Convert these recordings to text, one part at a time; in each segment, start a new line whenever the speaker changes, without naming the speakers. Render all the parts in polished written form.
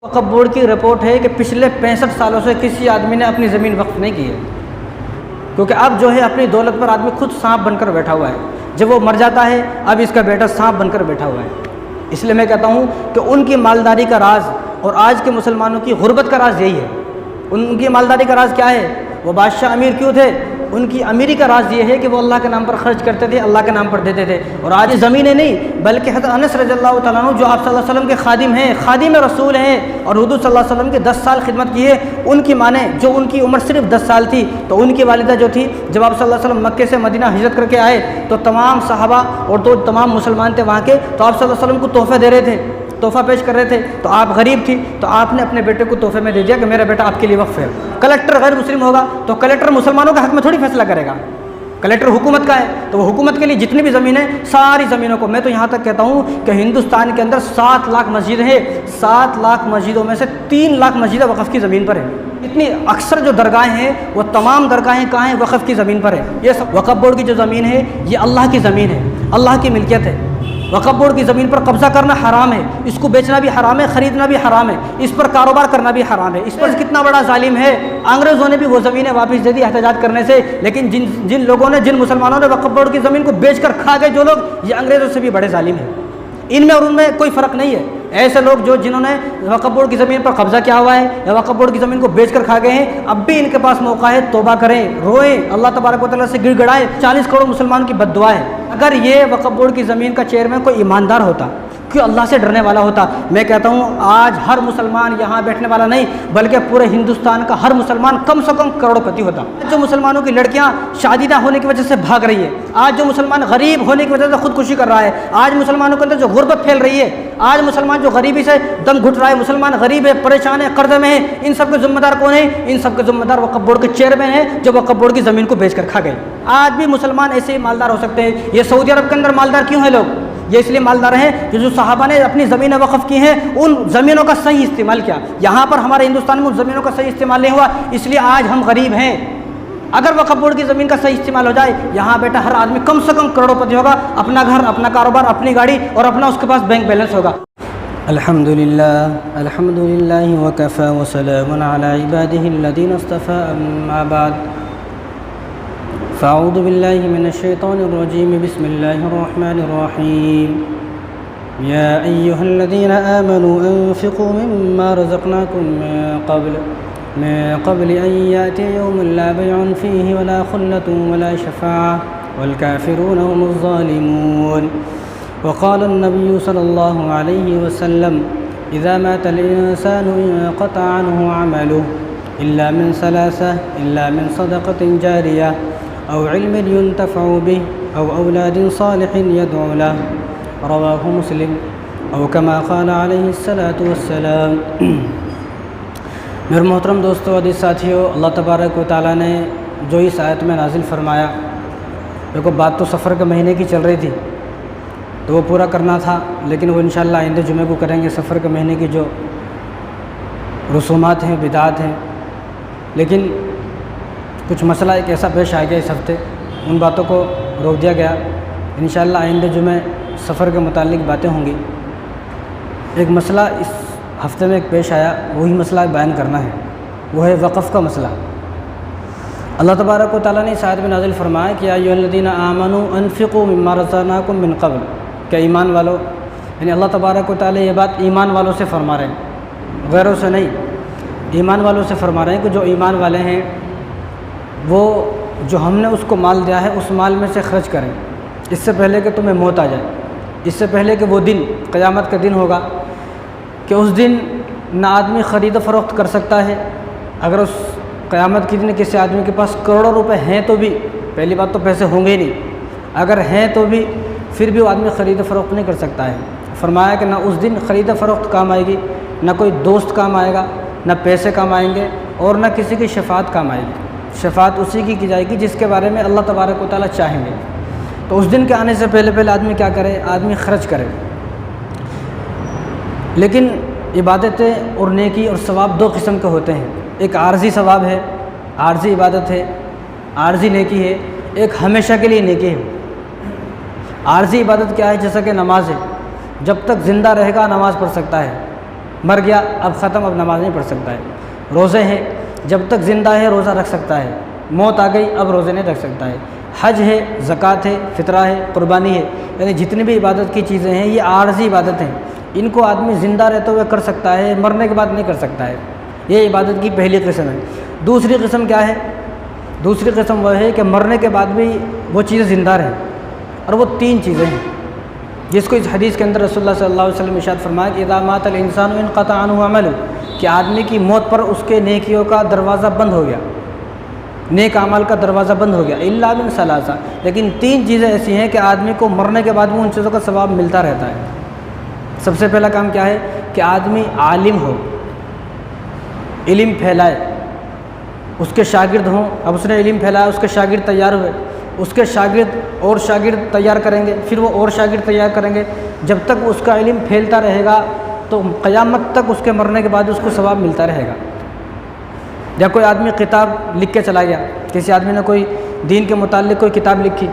وقف بورڈ کی رپورٹ ہے کہ پچھلے 65 سالوں سے کسی آدمی نے اپنی زمین وقف نہیں کی ہے، کیونکہ اب جو ہے اپنی دولت پر آدمی خود سانپ بن کر بیٹھا ہوا ہے۔ جب وہ مر جاتا ہے اب اس کا بیٹا سانپ بن کر بیٹھا ہوا ہے۔ اس لیے میں کہتا ہوں کہ ان کی مالداری کا راز اور آج کے مسلمانوں کی غربت کا راز یہی ہے۔ ان کی مالداری کا راز کیا ہے؟ وہ بادشاہ امیر کیوں تھے؟ ان کی امیری کا راز یہ ہے کہ وہ اللہ کے نام پر خرچ کرتے تھے، اللہ کے نام پر دیتے تھے۔ اور آج زمینیں نہیں بلکہ حضرت انس رضی اللہ تعالیٰ عنہ جو آپ صلی اللہ علیہ وسلم کے خادم ہیں، خادم رسول ہیں، اور حضور صلی اللہ علیہ وسلم کی 10 سال خدمت کی ہے، ان کی ماں نے جو ان کی عمر صرف 10 سال تھی تو ان کی والدہ جو تھی جب آپ صلی اللہ علیہ وسلم مکے سے مدینہ ہجرت کر کے آئے تو تمام صحابہ اور تو تمام مسلمان تھے وہاں کے، تو آپ صلی اللہ علیہ وسلم کو تحفہ دے رہے تھے، تحفہ پیش کر رہے تھے، تو آپ غریب تھی تو آپ نے اپنے بیٹے کو تحفے میں دے دیا کہ میرا بیٹا آپ کے لیے وقف ہے۔ کلکٹر غیر مسلم ہوگا تو کلکٹر مسلمانوں کے حق میں تھوڑی فیصلہ کرے گا، کلکٹر حکومت کا ہے تو وہ حکومت کے لیے جتنی بھی زمین ہے ساری زمینوں کو، میں تو یہاں تک کہتا ہوں کہ ہندوستان کے اندر 7 لاکھ مسجد ہیں، 7 لاکھ مسجدوں میں سے 3 لاکھ مسجدیں وقف کی زمین پر ہیں۔ اتنی اکثر جو درگاہیں ہیں وہ تمام درگاہیں کہاں ہیں؟ وقف کی زمین پر ہے۔ یہ سب وقف بورڈ کی جو زمین ہے یہ اللہ کی زمین ہے، اللہ کی ملکیت ہے۔ وقف بورڈ کی زمین پر قبضہ کرنا حرام ہے، اس کو بیچنا بھی حرام ہے، خریدنا بھی حرام ہے، اس پر کاروبار کرنا بھی حرام ہے۔ اس پر کتنا بڑا ظالم ہے، انگریزوں نے بھی وہ زمینیں واپس دے دی احتجاج کرنے سے، لیکن جن لوگوں نے، جن مسلمانوں نے وقف بورڈ کی زمین کو بیچ کر کھا گئے جو لوگ، یہ انگریزوں سے بھی بڑے ظالم ہیں۔ ان میں اور ان میں کوئی فرق نہیں ہے۔ ایسے لوگ جنہوں نے وقف بورڈ کی زمین پر قبضہ کیا ہوا ہے یا وقف بورڈ کی زمین کو بیچ کر کھا گئے ہیں، اب بھی ان کے پاس موقع ہے، توبہ کریں، روئیں، اللہ تبارک و تعالیٰ سے گڑ گڑائیں۔ 40 کروڑ مسلمان کی بد دعا ہے۔ اگر یہ وقف بورڈ کی زمین کا چیئرمین کوئی ایماندار ہوتا، کہ اللہ سے ڈرنے والا ہوتا، میں کہتا ہوں آج ہر مسلمان یہاں بیٹھنے والا نہیں بلکہ پورے ہندوستان کا ہر مسلمان کم سے کم کروڑ پتی ہوتا۔ جو مسلمانوں کی لڑکیاں شادی نہ ہونے کی وجہ سے بھاگ رہی ہے، آج جو مسلمان غریب ہونے کی وجہ سے خودکشی کر رہا ہے، آج مسلمانوں کے اندر جو غربت پھیل رہی ہے، آج مسلمان جو غریبی سے دم گھٹ رہا ہے، مسلمان غریب ہے، پریشان ہے، قرضے میں ہے، ان سب کے ذمہ دار کون ہیں؟ ان سب کے ذمہ دار وقف بورڈ کے چیئرمین ہیں جو وقف بورڈ کی زمین کو بیچ کر کھا گئے۔ آج بھی مسلمان ایسے ہی مالدار ہو سکتے ہیں۔ یہ سعودی عرب کے اندر مالدار کیوں ہیں لوگ؟ یہ اس لیے مالدار ہیں کہ جو صحابہ نے اپنی زمینیں وقف کی ہیں ان زمینوں کا صحیح استعمال کیا۔ یہاں پر ہمارے ہندوستان میں ان زمینوں کا صحیح استعمال نہیں ہوا، اس لیے آج ہم غریب ہیں۔ اگر وقف بورڈ کی زمین کا صحیح استعمال ہو جائے، یہاں بیٹا ہر آدمی کم سے کم کروڑوں پتی ہوگا، اپنا گھر، اپنا کاروبار، اپنی گاڑی اور اپنا اس کے پاس بینک بیلنس ہوگا۔ الحمدللہ وکفی وسلام علی عبادہ الذین اصطفی، اما بعد فاعوذ باللہ من الشیطان الرجیم، بسم اللہ الرحمن الرحیم۔ یا ایہا الذین آمنوا انفقوا مما رزقناکم من قبل ان یأتی یوم لا بیع فیہ ولا خلة ولا شفاعة والکافرون هم الظالمون۔ وقال النبی صلی اللہ علیہ وسلم اذا مات الانسان انقطع عنه عمله الا من ثلاثة، الا من صدقة جاریہ او علم ينتفع به او اولاد صالح يدعو له، رواہ مسلم، او کما قال علیہ الصلاۃ والسلام۔ میرے محترم دوستو، عزیز ساتھیو، اللہ تبارک و تعالیٰ نے جو اس آیت میں نازل فرمایا، دیکھو بات تو سفر کے مہینے کی چل رہی تھی تو وہ پورا کرنا تھا، لیکن وہ انشاءاللہ آئندہ جمعے کو کریں گے۔ سفر کے مہینے کی جو رسومات ہیں، بدعات ہیں، لیکن کچھ مسئلہ ایک ایسا پیش آ گیا اس ہفتے، ان باتوں کو روک دیا گیا۔ انشاءاللہ آئندہ جمعے سفر کے متعلق باتیں ہوں گی۔ ایک مسئلہ اس ہفتے میں ایک پیش آیا، وہی مسئلہ بیان کرنا ہے، وہ ہے وقف کا مسئلہ۔ اللہ تبارک و تعالیٰ نے اس آیت میں نازل فرمایا کہ یا ایھا الذین آمنوا انفقوا مما رزقناکم من قبل، کہ ایمان والو، یعنی اللہ تبارک و تعالیٰ یہ بات ایمان والوں سے فرما رہے ہیں، غیروں سے نہیں، ایمان والوں سے فرما رہے ہیں کہ جو ایمان والے ہیں وہ جو ہم نے اس کو مال دیا ہے اس مال میں سے خرچ کریں، اس سے پہلے کہ تمہیں موت آ جائے، اس سے پہلے کہ وہ دن قیامت کا دن ہوگا کہ اس دن نہ آدمی خرید و فروخت کر سکتا ہے۔ اگر اس قیامت کے دن کسی آدمی کے پاس کروڑوں روپے ہیں تو بھی، پہلی بات تو پیسے ہوں گے ہی نہیں، اگر ہیں تو بھی پھر بھی وہ آدمی خرید و فروخت نہیں کر سکتا ہے۔ فرمایا کہ نہ اس دن خرید و فروخت کام آئے گی، نہ کوئی دوست کام آئے گا، نہ پیسے کام آئیں گے، اور نہ کسی کی شفاعت کام آئے گی۔ شفاعت اسی کی جائے گی جس کے بارے میں اللہ تبارک و تعالیٰ چاہیں گے۔ تو اس دن کے آنے سے پہلے آدمی کیا کرے؟ آدمی خرچ کرے۔ لیکن عبادتیں اور نیکی اور ثواب دو قسم کے ہوتے ہیں، ایک عارضی ثواب ہے، عارضی عبادت ہے، عارضی نیکی ہے، ایک ہمیشہ کے لیے نیکی ہے۔ عارضی عبادت کیا ہے؟ جیسا کہ نماز ہے، جب تک زندہ رہے گا نماز پڑھ سکتا ہے، مر گیا اب ختم، اب نماز نہیں پڑھ سکتا ہے۔ روزے ہیں، جب تک زندہ ہے روزہ رکھ سکتا ہے، موت آ گئی اب روزے نہیں رکھ سکتا ہے۔ حج ہے، زکوٰۃ ہے، فطرہ ہے، قربانی ہے، یعنی جتنی بھی عبادت کی چیزیں ہیں یہ عارضی عبادت ہیں، ان کو آدمی زندہ رہتے ہوئے کر سکتا ہے، مرنے کے بعد نہیں کر سکتا ہے۔ یہ عبادت کی پہلی قسم ہے۔ دوسری قسم کیا ہے؟ دوسری قسم وہ ہے کہ مرنے کے بعد بھی وہ چیزیں زندہ رہیں، اور وہ 3 چیزیں ہیں جس کو اس حدیث کے اندر رسول اللہ صلی اللہ علیہ وسلم ارشاد فرمایا کہ اذا مات الانسان انقطع عنہ عمله، کہ آدمی کی موت پر اس کے نیکیوں کا دروازہ بند ہو گیا، نیک اعمال کا دروازہ بند ہو گیا، الا من ثلاثہ، لیکن 3 چیزیں ایسی ہیں کہ آدمی کو مرنے کے بعد بھی ان چیزوں کا ثواب ملتا رہتا ہے۔ سب سے پہلا کام کیا ہے کہ آدمی عالم ہو، علم پھیلائے، اس کے شاگرد ہوں، اب اس نے علم پھیلایا، اس کے شاگرد تیار ہوئے، اس کے شاگرد اور شاگرد تیار کریں گے، پھر وہ اور شاگرد تیار کریں گے، جب تک اس کا علم پھیلتا رہے گا تو قیامت تک اس کے مرنے کے بعد اس کو ثواب ملتا رہے گا۔ یا کوئی آدمی کتاب لکھ کے چلا گیا، کسی آدمی نے کوئی دین کے متعلق کوئی کتاب لکھی،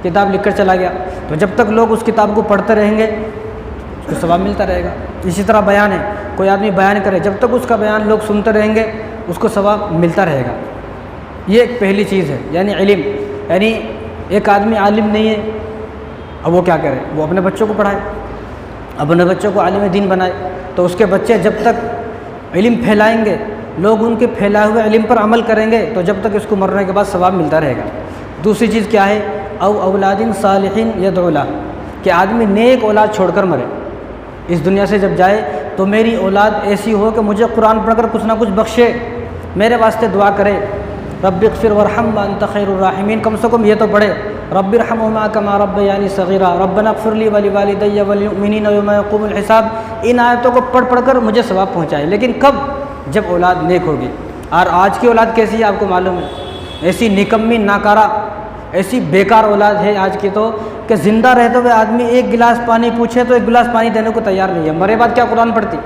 کتاب لکھ کر چلا گیا، تو جب تک لوگ اس کتاب کو پڑھتے رہیں گے اس کو ثواب ملتا رہے گا۔ اسی طرح بیان ہے، کوئی آدمی بیان کرے، جب تک اس کا بیان لوگ سنتے رہیں گے اس کو ثواب ملتا رہے گا۔ یہ ایک پہلی چیز ہے، یعنی علم، یعنی ایک آدمی عالم نہیں ہے، اب وہ کیا کرے؟ وہ اپنے بچوں کو پڑھائے، اپنے بچوں کو عالم دین بنائے، تو اس کے بچے جب تک علم پھیلائیں گے، لوگ ان کے پھیلائے ہوئے علم پر عمل کریں گے، تو جب تک اس کو مرنے کے بعد ثواب ملتا رہے گا۔ دوسری چیز کیا ہے؟ او اولاد صالحین یدعو لہ، کہ آدمی نیک اولاد چھوڑ کر مرے، اس دنیا سے جب جائے تو میری اولاد ایسی ہو کہ مجھے قرآن پڑھ کر کچھ نہ کچھ بخشے، میرے واسطے دعا کرے، رب اغفر وارحم وانت خیر الراحمین، کم سے کم یہ تو پڑھے، رب ارحمہما کما ربیانی صغیرا، ربنا اغفر لی ولوالدی وللمؤمنین یوم یقوم الحساب۔ ان آیتوں کو پڑھ پڑھ کر مجھے ثواب پہنچائے، لیکن کب؟ جب اولاد نیک ہوگی۔ اور آج کی اولاد کیسی ہے آپ کو معلوم ہے، ایسی نکمی ناکارہ، ایسی بیکار اولاد ہے آج کی تو کہ زندہ رہتے ہوئے آدمی ایک گلاس پانی پوچھے تو ایک گلاس پانی دینے کو تیار نہیں ہے، مرے بعد کیا قرآن پڑھتی؟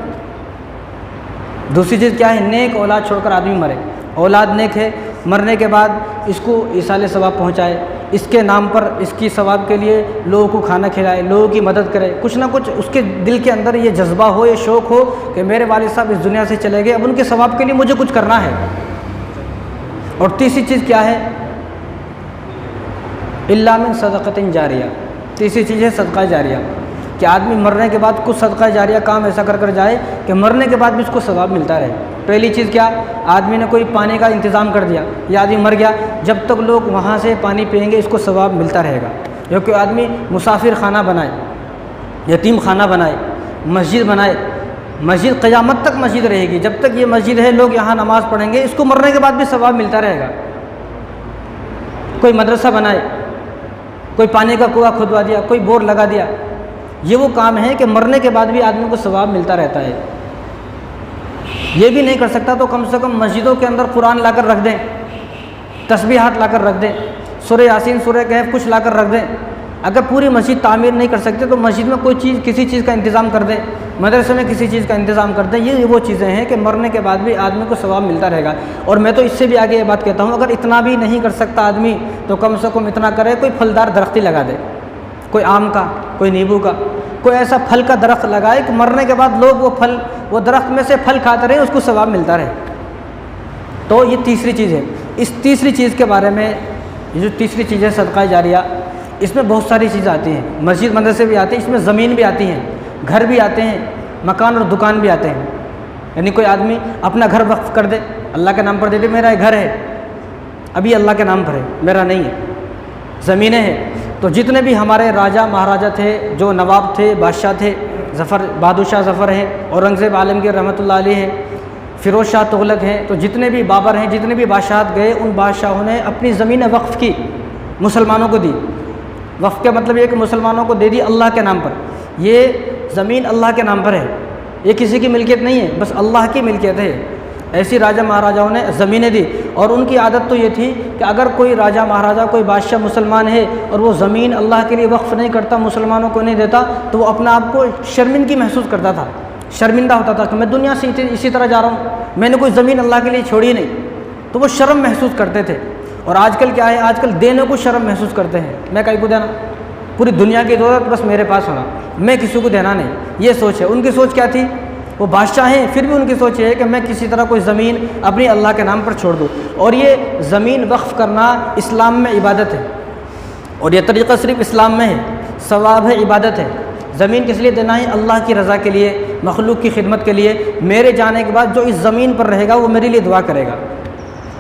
دوسری چیز کیا ہے؟ نیک اولاد چھوڑ کر آدمی مرے، اولاد نیک ہے، مرنے کے بعد اس کو ایصال ثواب پہنچائے، اس کے نام پر اس کی ثواب کے لیے لوگوں کو کھانا کھلائے، لوگوں کی مدد کرے، کچھ نہ کچھ اس کے دل کے اندر یہ جذبہ ہو، یہ شوق ہو کہ میرے والد صاحب اس دنیا سے چلے گئے، اب ان کے ثواب کے لیے مجھے کچھ کرنا ہے۔ اور تیسری چیز کیا ہے؟ الا من صدقۃ جاریہ، تیسری چیز ہے صدقہ جاریہ، کہ آدمی مرنے کے بعد کچھ صدقہ جاریہ کام ایسا کر کر جائے کہ مرنے کے بعد بھی اس کو ثواب ملتا رہے۔ پہلی چیز کیا؟ آدمی نے کوئی پانی کا انتظام کر دیا، یہ آدمی مر گیا، جب تک لوگ وہاں سے پانی پئیں گے اس کو ثواب ملتا رہے گا۔ یا کوئی آدمی مسافر خانہ بنائے، یتیم خانہ بنائے، مسجد بنائے، مسجد قیامت تک مسجد رہے گی، جب تک یہ مسجد ہے لوگ یہاں نماز پڑھیں گے، اس کو مرنے کے بعد بھی ثواب ملتا رہے گا۔ کوئی مدرسہ بنائے، کوئی پانی کا کنواں کھدوا دیا، کوئی بور لگا دیا، یہ وہ کام ہے کہ مرنے کے بعد بھی آدمی کو ثواب ملتا رہتا ہے۔ یہ بھی نہیں کر سکتا تو کم سے کم مسجدوں کے اندر قرآن لا کر رکھ دیں، تسبیحات لا کر رکھ دیں، سورہ یاسین، سورہ کہف کچھ لا کر رکھ دیں۔ اگر پوری مسجد تعمیر نہیں کر سکتے تو مسجد میں کوئی چیز، کسی چیز کا انتظام کر دیں، مدرسے میں کسی چیز کا انتظام کر دیں۔ یہ وہ چیزیں ہیں کہ مرنے کے بعد بھی آدمی کو ثواب ملتا رہے گا۔ اور میں تو اس سے بھی آگے یہ بات کہتا ہوں، اگر اتنا بھی نہیں کر سکتا آدمی تو کم سے کم اتنا کرے، کوئی پھلدار درخت ہی لگا دے، کوئی آم کا، کوئی نیبو کا، کوئی ایسا پھل کا درخت لگائے کہ مرنے کے بعد لوگ وہ درخت میں سے پھل کھاتے رہے، اس کو ثواب ملتا رہے۔ تو یہ تیسری چیز ہے۔ اس تیسری چیز کے بارے میں، یہ جو تیسری چیز ہے صدقہ جاریہ، اس میں بہت ساری چیزیں آتی ہیں، مسجد مدرسے بھی آتے ہیں، اس میں زمین بھی آتی ہیں، گھر بھی آتے ہیں، مکان اور دکان بھی آتے ہیں۔ یعنی کوئی آدمی اپنا گھر وقف کر دے، اللہ کے نام پر دے دے، میرا یہ گھر ہے، ابھی اللہ کے نام پر ہے، میرا نہیں ہے، زمینیں ہیں۔ تو جتنے بھی ہمارے راجہ مہاراجہ تھے، جو نواب تھے، بادشاہ تھے، بہادر شاہ ظفر ہیں، اورنگزیب عالمگیر رحمۃ اللہ علیہ ہیں، فیروز شاہ تغلق ہیں، تو جتنے بھی بابر ہیں، جتنے بھی بادشاہت گئے، ان بادشاہوں نے اپنی زمینیں وقف کی، مسلمانوں کو دی۔ وقف کا مطلب یہ کہ مسلمانوں کو دے دی اللہ کے نام پر۔ یہ زمین اللہ کے نام پر ہے، یہ کسی کی ملکیت نہیں ہے، بس اللہ کی ملکیت ہے۔ ایسی راجہ مہاراجاؤں نے زمینیں دی، اور ان کی عادت تو یہ تھی کہ اگر کوئی راجہ مہاراجہ، کوئی بادشاہ مسلمان ہے اور وہ زمین اللہ کے لیے وقف نہیں کرتا، مسلمانوں کو نہیں دیتا، تو وہ اپنا آپ کو شرمندگی محسوس کرتا تھا، شرمندہ ہوتا تھا کہ میں دنیا سے اسی طرح جا رہا ہوں، میں نے کوئی زمین اللہ کے لیے چھوڑی نہیں، تو وہ شرم محسوس کرتے تھے۔ اور آج کل کیا ہے؟ آج کل دینے کو شرم محسوس کرتے ہیں، میں کہیں کو دینا، پوری دنیا کی ضرورت بس میرے پاس ہونا، میں کسی کو دینا نہیں، یہ سوچ ہے۔ ان کی سوچ کیا تھی وہ بادشاہ ہیں، پھر بھی ان کی سوچ یہ ہے کہ میں کسی طرح کوئی زمین اپنی اللہ کے نام پر چھوڑ دوں۔ اور یہ زمین وقف کرنا اسلام میں عبادت ہے، اور یہ طریقہ صرف اسلام میں ہے، ثواب ہے، عبادت ہے۔ زمین کس لیے دینا ہے؟ اللہ کی رضا کے لیے، مخلوق کی خدمت کے لیے۔ میرے جانے کے بعد جو اس زمین پر رہے گا وہ میرے لیے دعا کرے گا۔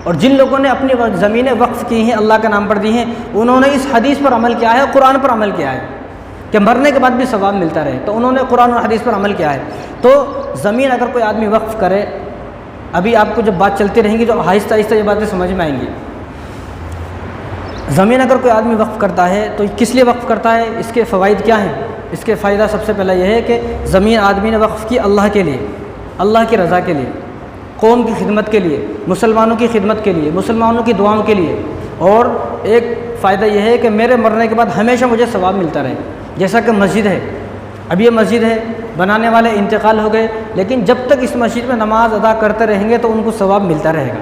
اور جن لوگوں نے اپنی زمینیں وقف کی ہیں، اللہ کے نام پر دی ہیں، انہوں نے اس حدیث پر عمل کیا ہے، قرآن پر عمل کیا ہے کہ مرنے کے بعد بھی ثواب ملتا رہے، تو انہوں نے قرآن اور حدیث پر عمل کیا ہے۔ تو زمین اگر کوئی آدمی وقف کرے، ابھی آپ کو جب بات چلتی رہیں گی تو آہستہ آہستہ یہ باتیں سمجھ میں آئیں گی۔ زمین اگر کوئی آدمی وقف کرتا ہے تو کس لیے وقف کرتا ہے، اس کے فوائد کیا ہیں؟ اس کے فائدہ سب سے پہلا یہ ہے کہ زمین آدمی نے وقف کی اللہ کے لیے، اللہ کی رضا کے لیے، قوم کی خدمت کے لیے، مسلمانوں کی خدمت کے لیے، مسلمانوں کی دعاؤں کے لیے۔ اور ایک فائدہ یہ ہے کہ میرے مرنے کے بعد ہمیشہ مجھے ثواب ملتا رہے، جیسا کہ مسجد ہے۔ اب یہ مسجد ہے، بنانے والے انتقال ہو گئے، لیکن جب تک اس مسجد میں نماز ادا کرتے رہیں گے تو ان کو ثواب ملتا رہے گا۔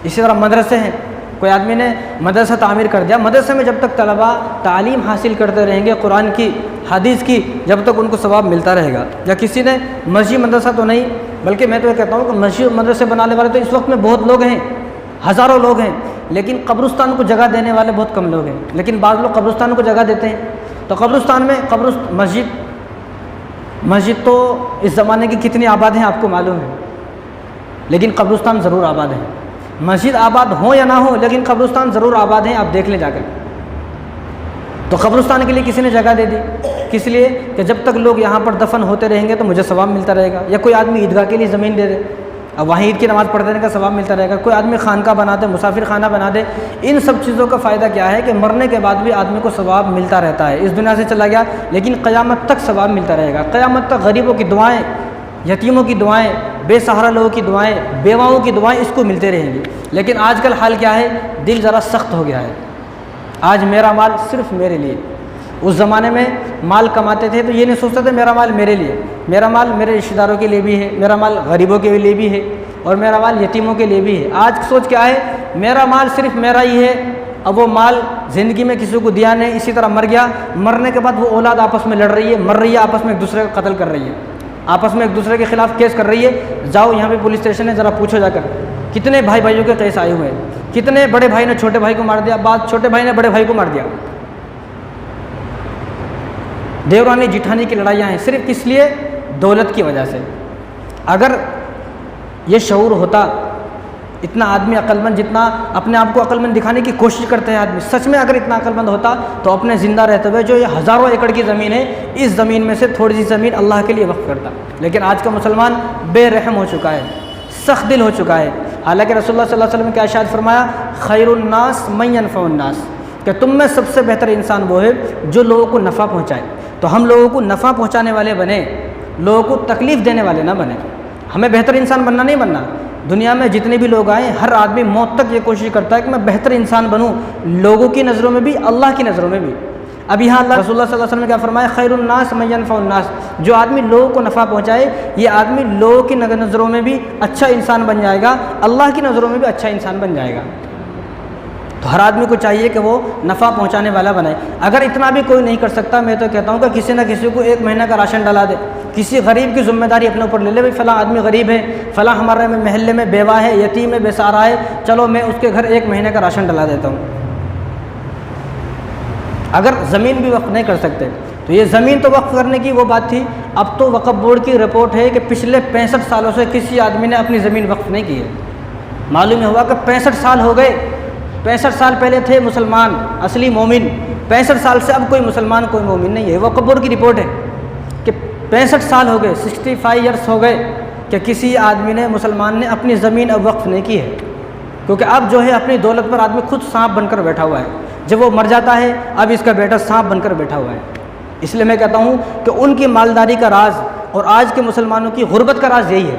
اسی طرح مدرسے ہیں، کوئی آدمی نے مدرسہ تعمیر کر دیا، مدرسے میں جب تک طلباء تعلیم حاصل کرتے رہیں گے قرآن کی، حدیث کی، جب تک ان کو ثواب ملتا رہے گا۔ یا کسی نے مسجد مدرسہ تو نہیں، بلکہ میں تو یہ کہتا ہوں کہ مسجد مدرسے بنانے والے تو اس وقت میں بہت لوگ ہیں، ہزاروں لوگ ہیں، لیکن قبرستان کو جگہ دینے والے بہت کم لوگ ہیں۔ لیکن بعض لوگ قبرستان کو جگہ دیتے ہیں، تو قبرستان میں مسجد تو اس زمانے کی کتنی آباد ہیں آپ کو معلوم ہے، لیکن قبرستان ضرور آباد ہیں۔ مسجد آباد ہو یا نہ ہو، لیکن قبرستان ضرور آباد ہیں، آپ دیکھ لیں جا کر۔ تو قبرستان کے لیے کسی نے جگہ دے دی، کس لیے کہ جب تک لوگ یہاں پر دفن ہوتے رہیں گے تو مجھے ثواب ملتا رہے گا۔ یا کوئی آدمی عیدگاہ کے لیے زمین دے دے، اب وہیں عید کی نماز پڑھتے رہنے کا ثواب ملتا رہے گا۔ کوئی آدمی خانقاہ بنا دے، مسافر خانہ بنا دے۔ ان سب چیزوں کا فائدہ کیا ہے کہ مرنے کے بعد بھی آدمی کو ثواب ملتا رہتا ہے۔ اس دنیا سے چلا گیا لیکن قیامت تک ثواب ملتا رہے گا۔ قیامت تک غریبوں کی دعائیں، یتیموں کی دعائیں، بے سہارا لوگوں کی دعائیں، بیواؤں کی دعائیں اس کو ملتے رہیں گی۔ لیکن آج کل حال کیا ہے؟ دل ذرا سخت ہو گیا ہے۔ آج میرا مال صرف میرے لیے۔ اس زمانے میں مال کماتے تھے تو یہ نہیں سوچتے تھے میرا مال میرے لیے، میرا مال میرے رشتہ داروں کے لیے بھی ہے، میرا مال غریبوں کے لیے بھی ہے، اور میرا مال یتیموں کے لیے بھی ہے۔ آج سوچ کیا ہے؟ میرا مال صرف میرا ہی ہے، اب وہ مال زندگی میں کسی کو دیا نہیں، اسی طرح مر گیا، مرنے کے بعد وہ اولاد آپس میں لڑ رہی ہے، مر رہی ہے، آپس میں ایک دوسرے کو قتل کر رہی ہے، آپس میں ایک دوسرے کے خلاف کیس کر رہی ہے۔ جاؤ یہاں پہ پولیس اسٹیشن ہے، ذرا پوچھو جا کر کتنے بھائی بھائیوں کے کیس آئے ہوئے ہیں، کتنے بڑے بھائی نے چھوٹے بھائی کو مار دیا، بعض چھوٹے بھائی نے بڑے بھائی کو مار دیا۔ دیورانی جٹھانی کی لڑائیاں ہیں، صرف کس لیے؟ دولت کی وجہ سے۔ اگر یہ شعور ہوتا، اتنا آدمی عقل مند، جتنا اپنے آپ کو عقل مند دکھانے کی کوشش کرتے ہیں آدمی، سچ میں اگر اتنا عقل مند ہوتا تو اپنے زندہ رہتے ہوئے جو یہ ہزاروں ایکڑ کی زمین ہے، اس زمین میں سے تھوڑی سی زمین اللہ کے لیے وقف کرتا۔ لیکن آج کا مسلمان بے رحم ہو چکا ہے، سخت دل ہو چکا ہے۔ حالانکہ رسول اللہ صلی اللہ علیہ وسلم نے کیا ارشاد فرمایا؟ خیر الناس من ينفع الناس، کہ تم میں سب سے بہتر انسان وہ ہے جو لوگوں کو نفع پہنچائے۔ تو ہم لوگوں کو نفع پہنچانے والے بنے، لوگوں کو تکلیف دینے والے نہ بنے۔ ہمیں بہتر انسان بننا نہیں بننا۔ دنیا میں جتنے بھی لوگ آئیں، ہر آدمی موت تک یہ کوشش کرتا ہے کہ میں بہتر انسان بنوں، لوگوں کی نظروں میں بھی، اللہ کی نظروں میں بھی۔ اب یہاں اللہ رسول اللہ صلی اللہ علیہ وسلم نے کیا فرمایا؟ خیر الناس من ينفع الناس، جو آدمی لوگوں کو نفع پہنچائے، یہ آدمی لوگوں کی نظروں میں بھی اچھا انسان بن جائے گا، اللہ کی نظروں میں بھی اچھا انسان بن جائے گا۔ تو ہر آدمی کو چاہیے کہ وہ نفع پہنچانے والا بنائے۔ اگر اتنا بھی کوئی نہیں کر سکتا، میں تو کہتا ہوں کہ کسی نہ کسی کو 1 مہینہ کا راشن ڈلا دے، کسی غریب کی ذمہ داری اپنے اوپر لے لے، بھائی فلاں آدمی غریب ہے، فلاں ہمارے محلے میں بیوہ ہے، یتیم ہے، بے سہارا ہے، چلو میں اس کے گھر 1 مہینے کا راشن ڈلا دیتا ہوں۔ اگر زمین بھی وقف نہیں کر سکتے تو یہ زمین تو وقف کرنے کی وہ بات تھی، اب تو وقف بورڈ کی رپورٹ ہے کہ پچھلے 65 سالوں سے کسی آدمی نے اپنی زمین وقف نہیں کی ہے۔ معلوم ہوا کہ 65 سال ہو گئے، 65 سال پہلے تھے مسلمان اصلی مومن، 65 سال سے اب کوئی مسلمان کوئی مومن نہیں ہے۔ وقف بورڈ کی رپورٹ ہے کہ 65 سال ہو گئے، 65 ایئرس ہو گئے کہ کسی آدمی نے، مسلمان نے اپنی زمین اب وقف نہیں کی ہے، کیونکہ اب جو ہے اپنی دولت پر آدمی خود سانپ بن کر بیٹھا ہوا ہے۔ جب وہ مر جاتا ہے اب اس کا بیٹا سانپ بن کر بیٹھا ہوا ہے۔ اس لیے میں کہتا ہوں کہ ان کی مالداری کا راز اور آج کے مسلمانوں کی غربت کا راز یہی ہے۔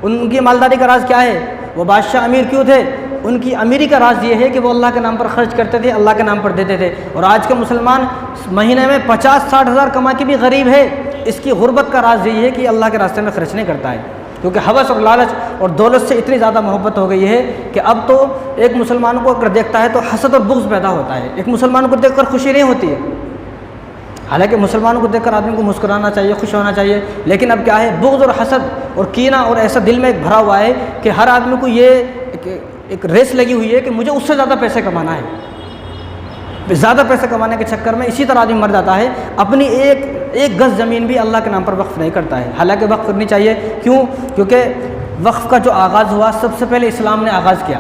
ان کی مالداری کا راز کیا ہے؟ وہ بادشاہ امیر کیوں تھے؟ ان کی امیری کا راز یہ ہے کہ وہ اللہ کے نام پر خرچ کرتے تھے، اللہ کے نام پر دیتے تھے۔ اور آج کا مسلمان مہینے میں 50-60 ہزار کما کے بھی غریب ہے۔ اس کی غربت کا راز یہی ہے کہ اللہ کے راستے میں خرچ نہیں کرتا ہے، کیونکہ ہوس اور لالچ اور دولت سے اتنی زیادہ محبت ہو گئی ہے کہ اب تو ایک مسلمان کو اگر دیکھتا ہے تو حسد اور بغض پیدا ہوتا ہے۔ ایک مسلمان کو دیکھ کر خوشی نہیں ہوتی ہے، حالانکہ مسلمانوں کو دیکھ کر آدمی کو مسکرانا چاہیے، خوش ہونا چاہیے، لیکن اب کیا ہے؟ بغض اور حسد اور کینہ اور ایسا دل میں ایک بھرا ہوا ہے کہ ہر آدمی کو یہ ایک ریس لگی ہوئی ہے کہ مجھے اس سے زیادہ پیسے کمانا ہے، زیادہ پیسے کمانے کے چکر میں اسی طرح آدمی مر جاتا ہے، اپنی ایک گز زمین بھی اللہ کے نام پر وقف نہیں کرتا ہے، حالانکہ وقف کرنی چاہیے۔ کیونکہ وقف کا جو آغاز ہوا سب سے پہلے اسلام نے آغاز کیا۔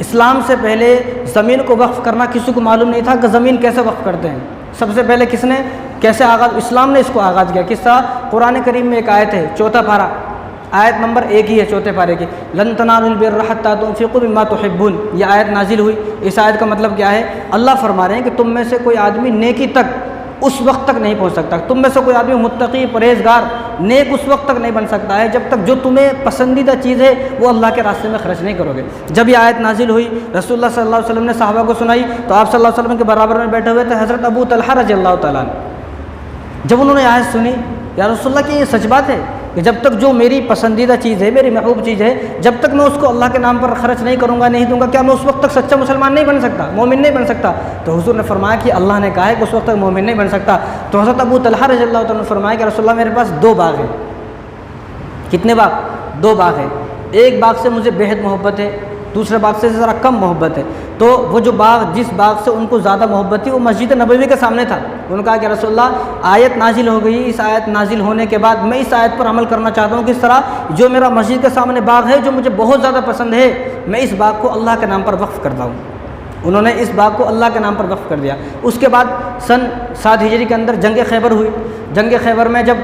اسلام سے پہلے زمین کو وقف کرنا کسی کو معلوم نہیں تھا کہ زمین کیسے وقف کرتے ہیں۔ سب سے پہلے کس نے کیسے آغاز؟ اسلام نے اس کو آغاز کیا۔ کس طرح؟ قرآن کریم میں ایک آیت ہے، چوتھا پارہ، آیت نمبر 1 ہی ہے چوتھے پارے کی، لن تنالوا البر حتى تنفقوا مما تحبون، یہ آیت نازل ہوئی۔ اس آیت کا مطلب کیا ہے؟ اللہ فرما رہے ہیں کہ تم میں سے کوئی آدمی نیکی تک اس وقت تک نہیں پہنچ سکتا، تم میں سے کوئی آدمی متقی پرہیزگار نیک اس وقت تک نہیں بن سکتا ہے جب تک جو تمہیں پسندیدہ چیز ہے وہ اللہ کے راستے میں خرچ نہیں کرو گے۔ جب یہ آیت نازل ہوئی رسول اللہ صلی اللہ علیہ وسلم نے صحابہ کو سنائی تو آپ صلی اللہ علیہ وسلم کے برابر میں بیٹھے ہوئے تھے حضرت ابو طلحہ رضی اللہ تعالیٰ عنہ۔ جب انہوں نے آیت سنی، یا رسول اللہ کی یہ سچ بات ہے کہ جب تک جو میری پسندیدہ چیز ہے، میری محبوب چیز ہے، جب تک میں اس کو اللہ کے نام پر خرچ نہیں کروں گا، نہیں دوں گا، کیا میں اس وقت تک سچا مسلمان نہیں بن سکتا، مومن نہیں بن سکتا؟ تو حضور نے فرمایا کہ اللہ نے کہا ہے کہ اس وقت تک مومن نہیں بن سکتا۔ تو حضرت ابو طلحہ رضی اللہ تعالیٰ نے فرمایا کہ رسول اللہ میرے پاس 2 باغ ہیں۔ کتنے باغ؟ 2 باغ ہیں۔ ایک باغ سے مجھے بے حد محبت ہے، دوسرے باغ سے ذرا کم محبت ہے۔ تو وہ جو باغ، جس باغ سے ان کو زیادہ محبت تھی وہ مسجد نبوی کے سامنے تھا۔ انہوں نے کہا کہ رسول اللہ آیت نازل ہو گئی، اس آیت نازل ہونے کے بعد میں اس آیت پر عمل کرنا چاہتا ہوں۔ کس طرح؟ جو میرا مسجد کے سامنے باغ ہے جو مجھے بہت زیادہ پسند ہے، میں اس باغ کو اللہ کے نام پر وقف کرتا ہوں۔ انہوں نے اس باغ کو اللہ کے نام پر وقف کر دیا۔ اس کے بعد سن 7 ہجری کے اندر جنگ خیبر ہوئی۔ جنگ خیبر میں جب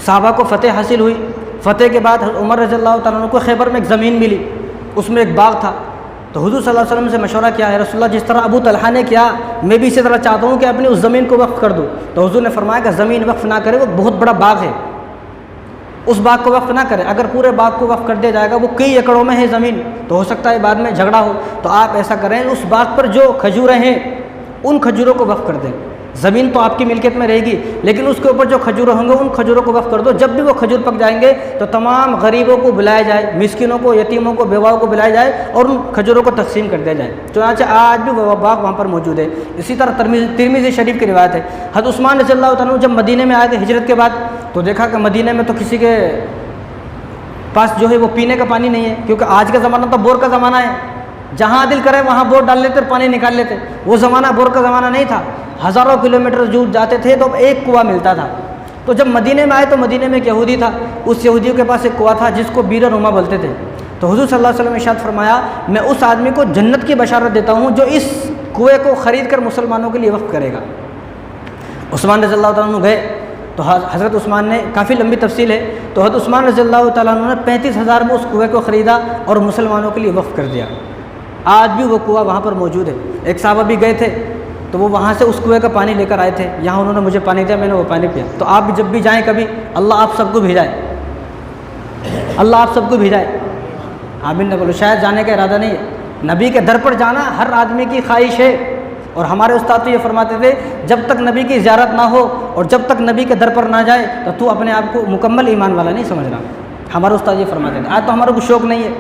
صحابہ کو فتح حاصل ہوئی، فتح کے بعد عمر رضی اللہ تعالیٰ عنہ کو خیبر میں ایک زمین ملی، اس میں ایک باغ تھا۔ تو حضور صلی اللہ علیہ وسلم سے مشورہ کیا ہے رسول اللہ جس طرح ابو طلحہ نے کیا میں بھی اسی طرح چاہتا ہوں کہ اپنی اس زمین کو وقف کر دوں۔ تو حضور نے فرمایا کہ زمین وقف نہ کرے، وہ بہت بڑا باغ ہے، اس باغ کو وقف نہ کرے۔ اگر پورے باغ کو وقف کر دیا جائے گا، وہ کئی ایکڑوں میں ہے زمین، تو ہو سکتا ہے بعد میں جھگڑا ہو، تو آپ ایسا کریں اس باغ پر جو کھجوریں ہیں ان کھجوروں کو وقف کر دیں۔ زمین تو آپ کی ملکیت میں رہے گی لیکن اس کے اوپر جو کھجور ہوں گے ان کھجوروں کو وقف کر دو۔ جب بھی وہ کھجور پک جائیں گے تو تمام غریبوں کو بلایا جائے، مسکینوں کو، یتیموں کو، بیواؤں کو بلایا جائے اور ان کھجوروں کو تقسیم کر دیا جائے۔ چنانچہ آج بھی وہ باغ وہاں پر موجود ہے۔ اسی طرح ترمذی شریف کی روایت ہے، حضرت عثمان رضی اللہ تعالیٰ عنہ جب مدینے میں آئے تھے ہجرت کے بعد تو دیکھا کہ مدینے میں تو کسی کے پاس جو ہے وہ پینے کا پانی نہیں ہے، کیونکہ آج کا زمانہ تو بور کا زمانہ ہے، جہاں دل کرے وہاں بور ڈال لیتے اور پانی نکال لیتے۔ وہ زمانہ بور کا زمانہ نہیں تھا، ہزاروں کلومیٹر دور جاتے تھے تو ایک کنواں ملتا تھا۔ تو جب مدینے میں آئے تو مدینے میں ایک یہودی تھا، اس یہودی کے پاس ایک کنواں تھا جس کو بیر نما بولتے تھے۔ تو حضور صلی اللہ علیہ وسلم نے ارشاد فرمایا میں اس آدمی کو جنت کی بشارت دیتا ہوں جو اس کنویں کو خرید کر مسلمانوں کے لیے وقف کرے گا۔ عثمان رضی اللہ تعالیٰ عنہ گئے تو حضرت عثمان نے، کافی لمبی تفصیل ہے، تو حضرت عثمان رضی اللہ تعالیٰ عنہ نے 35,000 میں اس کنویں کو خریدا اور مسلمانوں کے لیے وقف کر دیا۔ آج بھی وہ کنواں وہاں پر موجود ہے۔ ایک صحابہ بھی گئے تھے تو وہ وہاں سے اس کنویں کا پانی لے کر آئے تھے، یہاں انہوں نے مجھے پانی دیا، میں نے وہ پانی پیا۔ تو آپ بھی جب بھی جائیں کبھی، اللہ آپ سب کو بھیجائے، اللہ آپ سب کو بھیجائے۔ آمین نہ بولو، شاید جانے کا ارادہ نہیں ہے، نبی کے در پر جانا ہر آدمی کی خواہش ہے، اور ہمارے استاد تو یہ فرماتے تھے جب تک نبی کی زیارت نہ ہو اور جب تک نبی کے در پر نہ جائے تو اپنے آپ کو مکمل ایمان والا نہیں سمجھ رہا۔ ہمارے استاد یہ فرماتے تھے۔ آج تو ہمارا کوئی شوق نہیں ہے،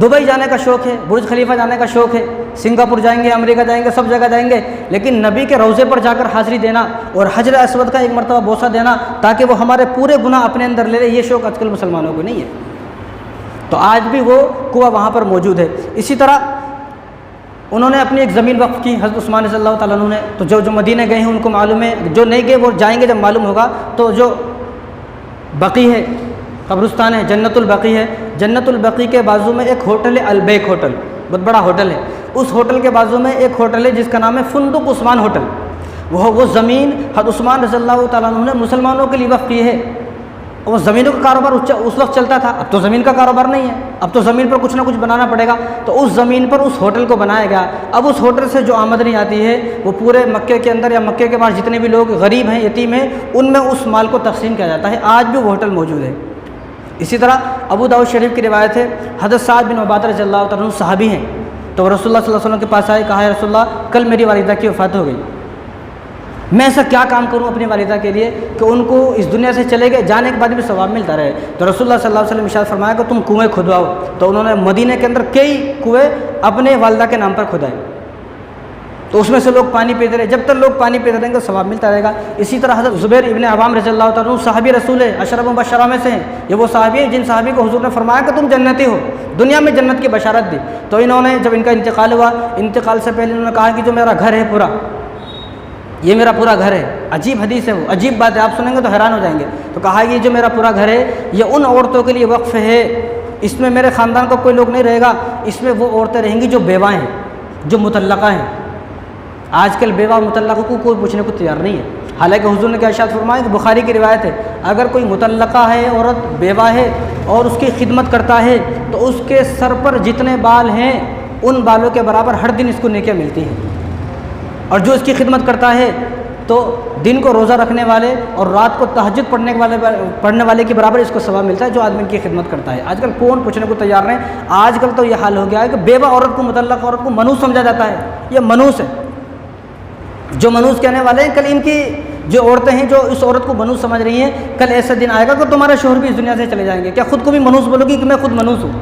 دبئی جانے کا شوق ہے، برج خلیفہ جانے کا شوق ہے، سنگاپور جائیں گے، امریکہ جائیں گے، سب جگہ جائیں گے، لیکن نبی کے روضے پر جا کر حاضری دینا اور حجر اسود کا ایک مرتبہ بوسہ دینا تاکہ وہ ہمارے پورے گناہ اپنے اندر لے لے، یہ شوق آج کل مسلمانوں کو نہیں ہے۔ تو آج بھی وہ کنواں وہاں پر موجود ہے۔ اسی طرح انہوں نے اپنی ایک زمین وقف کی حضرت عثمان رضی اللہ تعالیٰ عنہ نے، تو جو مدینہ گئے ہیں ان کو معلوم ہے، جو نہیں گئے وہ جائیں گے جب معلوم ہوگا۔ تو جو بقی ہے، قبرستان ہے، جنت البقی ہے، جنت البقی کے بازو میں ایک ہوٹل ہے، البیک ہوٹل، بہت بڑا ہوٹل ہے۔ اس ہوٹل کے بازو میں ایک ہوٹل ہے جس کا نام ہے فندق عثمان ہوٹل۔ وہ زمین حضرت عثمان رضی اللہ تعالیٰ عنہ نے مسلمانوں کے لیے وقف کی ہے۔ وہ زمینوں کا کاروبار اس وقت چلتا تھا، اب تو زمین کا کاروبار نہیں ہے، اب تو زمین پر کچھ نہ کچھ بنانا پڑے گا۔ تو اس زمین پر اس ہوٹل کو بنایا گیا۔ اب اس ہوٹل سے جو آمدنی آتی ہے وہ پورے مکے کے اندر یا مکے کے باہر جتنے بھی لوگ غریب ہیں، یتیم ہیں، ان میں اس مال کو تقسیم کیا جاتا ہے۔ آج بھی وہ ہوٹل موجود ہے۔ اسی طرح ابو داؤد شریف کی روایت ہے، حضرت سعد بن عبادہ رضی اللہ تعالیٰ عنہ صحابی ہیں، تو رسول اللہ صلی اللہ علیہ وسلم کے پاس آئے، کہا ہے رسول اللہ کل میری والدہ کی وفات ہو گئی، میں ایسا کیا کام کروں اپنی والدہ کے لیے کہ ان کو اس دنیا سے چلے گئے جانے کے بعد بھی ثواب ملتا رہے۔ تو رسول اللہ صلی اللہ علیہ وسلم ارشاد فرمایا کہ تم کنویں کھدواؤ۔ تو انہوں نے مدینہ کے اندر کئی کنویں اپنے والدہ کے نام پر کھدائے۔ تو اس میں سے لوگ پانی پیتے رہے، جب تک لوگ پانی پیتے رہیں گے ثواب ملتا رہے گا۔ اسی طرح حضرت زبیر ابن عوام رضی اللہ تعالیٰ عنہ صحابی رسول ہے، اشرف مبشرہ میں سے ہیں، یہ وہ صحابی ہیں جن صحابی کو حضور نے فرمایا کہ تم جنتی ہو، دنیا میں جنت کی بشارت دی۔ تو انہوں نے جب ان کا انتقال ہوا، انتقال سے پہلے انہوں نے کہا کہ جو میرا گھر ہے پورا، یہ میرا پورا گھر ہے۔ عجیب حدیث ہے، وہ عجیب بات ہے، آپ سنیں گے تو حیران ہو جائیں گے۔ تو کہا یہ جو میرا پورا گھر ہے یہ ان عورتوں کے لیے وقف ہے، اس میں میرے خاندان کا کوئی لوگ نہیں رہے گا، اس میں وہ عورتیں رہیں گی جو بیوہ ہیں، جو مطلقہ ہیں۔ آج کل بیوہ مطلقہ کو کوئی پوچھنے کو تیار نہیں ہے، حالانکہ حضور نے کیا ارشاد فرمایا کہ بخاری کی روایت ہے، اگر کوئی مطلقہ ہے، عورت بیوہ ہے اور اس کی خدمت کرتا ہے تو اس کے سر پر جتنے بال ہیں ان بالوں کے برابر ہر دن اس کو نیکیاں ملتی ہیں، اور جو اس کی خدمت کرتا ہے تو دن کو روزہ رکھنے والے اور رات کو تہجد پڑھنے والے کے برابر اس کو ثواب ملتا ہے جو آدمی کی خدمت کرتا ہے۔ آج کل کون پوچھنے کو تیار نہیں، آج کل تو یہ حال ہو گیا ہے کہ بیوہ عورت کو، مطلق عورت کو منوس سمجھا جاتا ہے، یہ منوس ہے۔ جو منوس کہنے والے ہیں، کل ان کی جو عورتیں ہیں جو اس عورت کو منوس سمجھ رہی ہیں، کل ایسا دن آئے گا کہ تمہارے شوہر بھی اس دنیا سے چلے جائیں گے، کیا خود کو بھی منوس بولو گی کہ میں خود منوس ہوں؟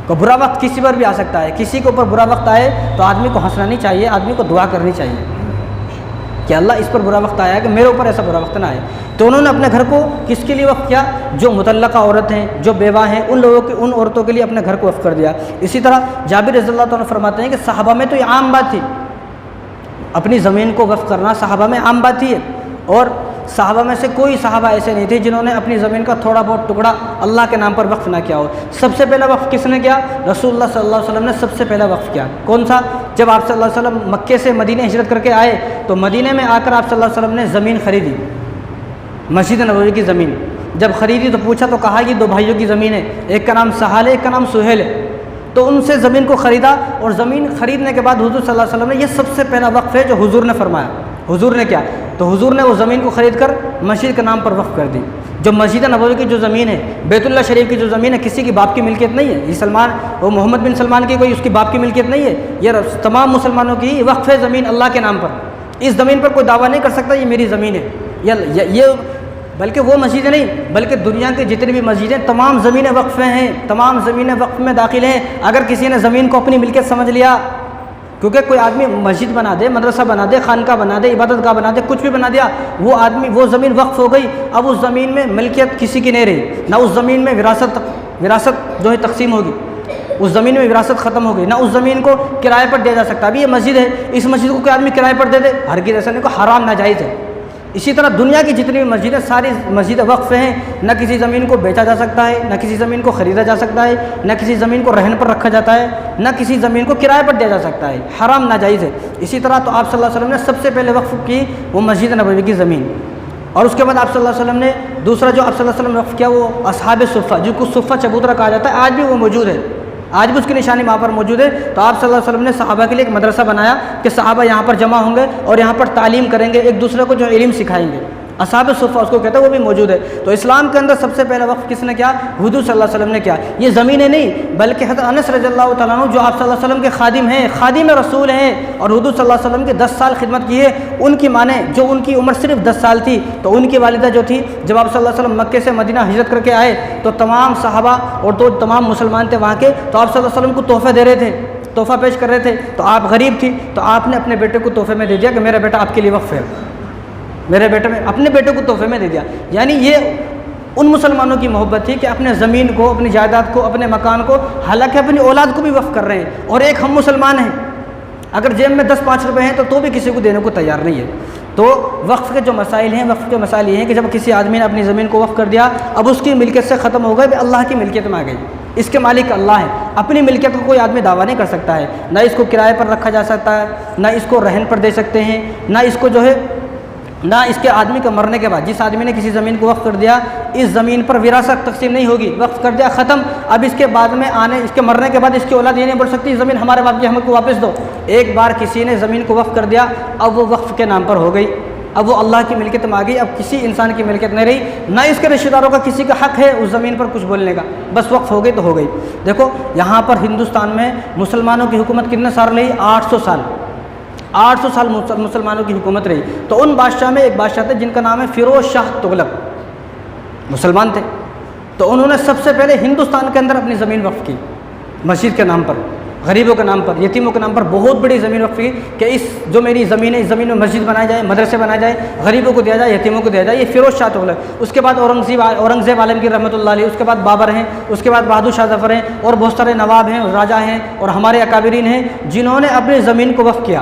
کو برا وقت کسی پر بھی آ سکتا ہے، کسی کے اوپر برا وقت آئے تو آدمی کو ہنسنا نہیں چاہیے، آدمی کو دعا کرنی چاہیے کہ اللہ اس پر برا وقت آیا ہے کہ میرے اوپر ایسا برا وقت نہ آئے۔ تو انہوں نے اپنے گھر کو کس کے لیے وقف کیا؟ جو مطلقہ عورت ہیں، جو بیوہ ہیں، ان لوگوں کے، ان عورتوں کے لیے اپنے گھر کو وقف کر دیا۔ اسی طرح جابر رضی اللہ تعالیٰ فرماتے ہیں کہ صحابہ میں تو یہ عام بات تھی، اپنی زمین کو وقف کرنا صحابہ میں عام بات تھی، اور صحابہ میں سے کوئی صحابہ ایسے نہیں تھے جنہوں نے اپنی زمین کا تھوڑا بہت ٹکڑا اللہ کے نام پر وقف نہ کیا ہو۔ سب سے پہلا وقف کس نے کیا؟ رسول اللہ صلی اللہ علیہ وسلم نے سب سے پہلا وقف کیا۔ کون سا؟ جب آپ صلی اللہ علیہ وسلم مکے سے مدینہ ہجرت کر کے آئے تو مدینہ میں آ کر آپ صلی اللہ علیہ وسلم نے زمین خریدی، مسجد نبوی کی زمین جب خریدی تو پوچھا تو کہا یہ دو بھائیوں کی زمین ہے، ایک کا نام سہال ہے، ایک کا نام سہیل ہے۔ تو ان سے زمین کو خریدا، اور زمین خریدنے کے بعد حضور صلی اللہ علیہ وسلم نے یہ سب سے پہلا وقف ہے جو حضور نے فرمایا۔ حضور نے کیا؟ تو حضور نے وہ زمین کو خرید کر مسجد کے نام پر وقف کر دی۔ جو مسجد نبوی کی جو زمین ہے، بیت اللہ شریف کی جو زمین ہے، کسی کی باپ کی ملکیت نہیں ہے، یہ سلمان، وہ محمد بن سلمان کی کوئی اس کی باپ کی ملکیت نہیں ہے، یہ تمام مسلمانوں کی وقف ہے زمین اللہ کے نام پر۔ اس زمین پر کوئی دعویٰ نہیں کر سکتا یہ میری زمین ہے، یہ بلکہ وہ مسجدیں نہیں بلکہ دنیا کی جتنی بھی مسجدیں تمام زمینیں وقف ہیں، تمام زمینیں وقف میں داخل ہیں۔ اگر کسی نے زمین کو اپنی ملکیت سمجھ لیا، کیونکہ کوئی آدمی مسجد بنا دے، مدرسہ بنا دے، خانقاہ بنا دے، عبادت گاہ بنا دے، کچھ بھی بنا دیا، وہ آدمی، وہ زمین وقف ہو گئی، اب اس زمین میں ملکیت کسی کی نہیں رہی، نہ اس زمین میں وراثت جو ہے تقسیم ہوگی، اس زمین میں وراثت ختم ہو گئی، نہ اس زمین کو کرائے پر دیا جا سکتا۔ ابھی یہ مسجد ہے، اس مسجد کو کوئی آدمی کرائے پر دے دے، ہرگز ایسا نہیں، کو حرام ناجائز ہے۔ اسی طرح دنیا کی جتنی بھی مسجدیں، ساری مسجدیں وقف ہیں، نہ کسی زمین کو بیچا جا سکتا ہے، نہ کسی زمین کو خریدا جا سکتا ہے، نہ کسی زمین کو رہن پر رکھا جاتا ہے، نہ کسی زمین کو کرائے پر دیا جا سکتا ہے، حرام ناجائز ہے۔ اسی طرح تو آپ صلی اللہ علیہ وسلم نے سب سے پہلے وقف کی وہ مسجد نبوی کی زمین، اور اس کے بعد آپ صلی اللہ علیہ وسلم نے دوسرا جو آپ صلی اللہ علیہ وسلم نے وقف کیا وہ اصحاب صفہ، جو کو صفہ چبوترا کہا جاتا ہے، آج بھی وہ موجود ہے، آج بھی اس کی نشانی وہاں پر موجود ہے۔ تو آپ صلی اللہ علیہ وسلم نے صحابہ کے لیے ایک مدرسہ بنایا کہ صحابہ یہاں پر جمع ہوں گے اور یہاں پر تعلیم کریں گے، ایک دوسرے کو جو علم سکھائیں گے، اصحاب صفہ اس کو کہتے ہیں، وہ بھی موجود ہے۔ تو اسلام کے اندر سب سے پہلا وقف کس نے کیا؟ حضور صلی اللہ علیہ وسلم نے کیا۔ یہ زمینیں نہیں بلکہ حضرت انس رضی اللہ تعالیٰ عنہ جو آپ صلی اللہ علیہ وسلم کے خادم ہیں، خادم رسول ہیں، اور حضور صلی اللہ علیہ وسلم کی 10 سال خدمت کی ہے، ان کی ماں نے، جو ان کی عمر صرف 10 سال تھی، تو ان کی والدہ جو تھی، جب آپ صلی اللہ علیہ وسلم مکے سے مدینہ ہجرت کر کے آئے تو تمام صحابہ اور تو تمام مسلمان تھے وہاں کے، تو آپ صلی اللہ علیہ وسلم کو تحفہ دے رہے تھے، تحفہ پیش کر رہے تھے، تو آپ غریب تھی تو آپ نے اپنے بیٹے کو تحفے میں دے دیا کہ میرا بیٹا آپ کے لیے وقف ہے، میرے بیٹے میں اپنے بیٹے کو تحفے میں دے دیا۔ یعنی یہ ان مسلمانوں کی محبت تھی کہ اپنے زمین کو، اپنی جائیداد کو، اپنے مکان کو، حالانکہ اپنی اولاد کو بھی وقف کر رہے ہیں، اور ایک ہم مسلمان ہیں، اگر جیب میں 10-5 روپے ہیں تو بھی کسی کو دینے کو تیار نہیں ہے۔ تو وقف کے جو مسائل ہیں، وقف کے مسائل یہ ہیں کہ جب کسی آدمی نے اپنی زمین کو وقف کر دیا، اب اس کی ملکیت سے ختم ہو گئے، اللہ کی ملکیت میں آ گئی، اس کے مالک اللہ ہے، اپنی ملکیت کو کوئی آدمی دعویٰ نہیں کر سکتا ہے، نہ اس کو کرائے پر رکھا جا سکتا ہے، نہ اس کو رہن پر دے سکتے ہیں، نہ اس کو جو ہے، نہ اس کے آدمی کے مرنے کے بعد، جس آدمی نے کسی زمین کو وقف کر دیا، اس زمین پر وراثت تقسیم نہیں ہوگی، وقف کر دیا ختم، اب اس کے بعد میں اس کے مرنے کے بعد اس کی اولاد یہ نہیں بول سکتی زمین ہمارے باپ کی، ہم کو واپس دو۔ ایک بار کسی نے زمین کو وقف کر دیا، اب وہ وقف کے نام پر ہو گئی، اب وہ اللہ کی ملکیت میں آ گئی، اب کسی انسان کی ملکیت نہیں رہی، نہ اس کے رشتہ داروں کا کسی کا حق ہے اس زمین پر کچھ بولنے کا، بس وقف ہو گئی تو ہو گئی۔ دیکھو یہاں پر ہندوستان میں مسلمانوں کی حکومت کتنے سال رہی؟ 800 سال، 800 سال مسلمانوں کی حکومت رہی۔ تو ان بادشاہ میں ایک بادشاہ تھے جن کا نام ہے فیروز شاہ تغلق، مسلمان تھے، تو انہوں نے سب سے پہلے ہندوستان کے اندر اپنی زمین وقف کی مسجد کے نام پر، غریبوں کے نام پر، یتیموں کے نام پر بہت بڑی زمین وقف کی کہ اس جو میری زمین ہے اس زمین میں مسجد بنائی جائے، مدرسے بنائے جائے، غریبوں کو دیا جائے، یتیموں کو دیا جائے. یہ فیروز شاہ تغلق. اس کے بعد اورنگزیب عالمگیر رحمۃ اللہ علیہ، اس کے بعد بابر ہیں، اس کے بعد بہادر شاہ ظفر ہیں، اور بہت سارے نواب ہیں، راجا ہیں، اور ہمارے اکابرین ہیں جنہوں نے اپنی زمین کو وقف کیا.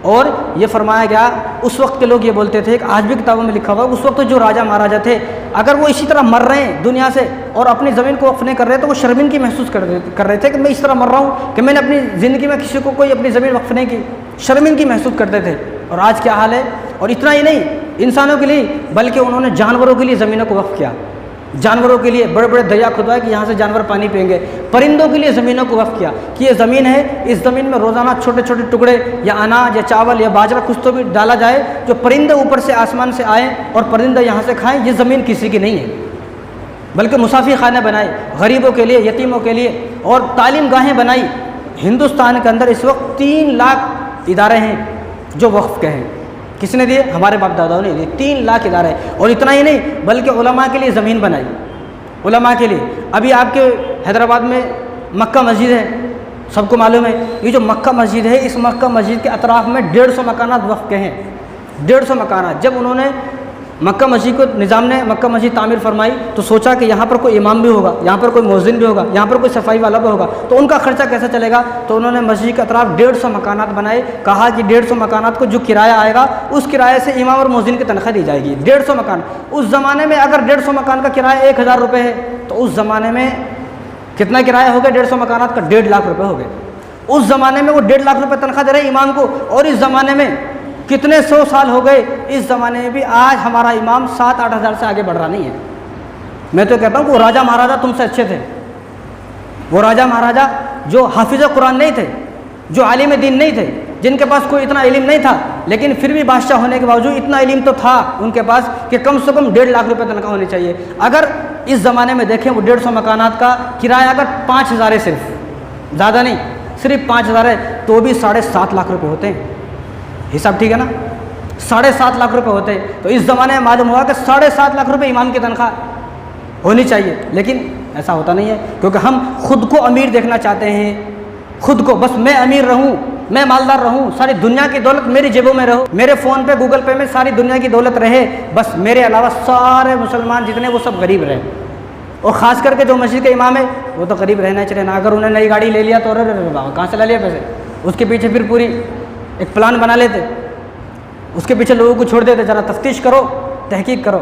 اور یہ فرمایا گیا، اس وقت کے لوگ یہ بولتے تھے کہ آج بھی کتابوں میں لکھا ہوا ہے، اس وقت جو راجا مہاراجا تھے اگر وہ اسی طرح مر رہے ہیں دنیا سے اور اپنی زمین کو وقف نہیں کر رہے تو وہ شرمندگی محسوس کر رہے تھے کہ میں اس طرح مر رہا ہوں کہ میں نے اپنی زندگی میں کسی کو کوئی اپنی زمین وقف نہیں کی. شرمندگی محسوس کرتے تھے. اور آج کیا حال ہے؟ اور اتنا ہی نہیں انسانوں کے لیے بلکہ انہوں نے جانوروں کے لیے زمینوں کو وقف کیا. جانوروں کے لیے بڑے بڑے دریا کھدوائے کہ یہاں سے جانور پانی پئیں گے. پرندوں کے لیے زمینوں کو وقف کیا کہ یہ زمین ہے، اس زمین میں روزانہ چھوٹے چھوٹے ٹکڑے یا اناج یا چاول یا باجرہ کچھ تو بھی ڈالا جائے جو پرندے اوپر سے آسمان سے آئیں اور پرندے یہاں سے کھائیں. یہ زمین کسی کی نہیں ہے بلکہ مسافر خانے بنائے غریبوں کے لیے، یتیموں کے لیے، اور تعلیم گاہیں بنائی. ہندوستان کے اندر اس وقت 3 لاکھ ادارے ہیں جو وقف کے ہیں. کس نے دیے؟ ہمارے باپ داداؤں نے دیے. 3 لاکھ ادارے. اور اتنا ہی نہیں بلکہ علماء کے لیے زمین بنائی. علماء کے لیے ابھی آپ کے حیدرآباد میں مکہ مسجد ہے، سب کو معلوم ہے. یہ جو مکہ مسجد ہے اس مکہ مسجد کے اطراف میں 150 مکانات وقف کے ہیں. 150 مکانات. جب انہوں نے مکہ مسجد کو نظام نے مکہ مسجد تعمیر فرمائی تو سوچا کہ یہاں پر کوئی امام بھی ہوگا، یہاں پر کوئی مؤذن بھی ہوگا، یہاں پر کوئی صفائی والا بھی ہوگا، تو ان کا خرچہ کیسے چلے گا؟ تو انہوں نے مسجد کے اطراف 150 مکانات بنائے. کہا کہ 150 مکانات کو جو کرایہ آئے گا اس کرایے سے امام اور مؤذن کی تنخواہ دی جائے گی. 150 مکان. اس زمانے میں اگر 150 مکان کا کرایہ 1000 روپے ہے تو اس زمانے میں کتنا کرایہ ہو گیا 150 مکانات کا؟ 1.5 لاکھ روپے ہو گئے. اس زمانے میں وہ 1.5 لاکھ روپے تنخواہ دے رہے ہیں امام کو. اور اس زمانے میں کتنے 100 سال ہو گئے، اس زمانے میں بھی آج ہمارا امام 7-8 ہزار سے آگے بڑھ رہا نہیں ہے. میں تو کہتا ہوں کہ وہ راجہ مہاراجا تم سے اچھے تھے. وہ راجہ مہاراجا جو حافظ قرآن نہیں تھے، جو عالم دین نہیں تھے، جن کے پاس کوئی اتنا علم نہیں تھا، لیکن پھر بھی بادشاہ ہونے کے باوجود اتنا علم تو تھا ان کے پاس کہ کم سے کم 1.5 لاکھ روپے تنخواہ ہونی چاہیے. اگر اس زمانے میں دیکھیں وہ 150 مکانات کا کرایہ اگر 5000 ہے، صرف زیادہ نہیں، صرف 5000 ہے تو بھی 7.5 لاکھ روپے ہوتے ہیں. حساب ٹھیک ہے نا؟ 7.5 لاکھ روپے ہوتے ہیں. تو اس زمانے میں معلوم ہوا کہ 7.5 لاکھ روپے امام کی تنخواہ ہونی چاہیے. لیکن ایسا ہوتا نہیں ہے کیونکہ ہم خود کو امیر دیکھنا چاہتے ہیں. خود کو بس میں امیر رہوں، میں مالدار رہوں، ساری دنیا کی دولت میری جیبوں میں رہو، میرے فون پہ گوگل پے میں ساری دنیا کی دولت رہے، بس میرے علاوہ سارے مسلمان جتنے وہ سب غریب رہے. اور خاص کر کے جو مسجد کے امام ہے وہ تو غریب رہنا چاہیے نا. اگر انہیں نئی گاڑی لے لیا تو کہاں سے لا لیا پیسے؟ اس کے پیچھے پھر پوری ایک پلان بنا لیتے، اس کے پیچھے لوگوں کو چھوڑ دیتے. ذرا تفتیش کرو، تحقیق کرو.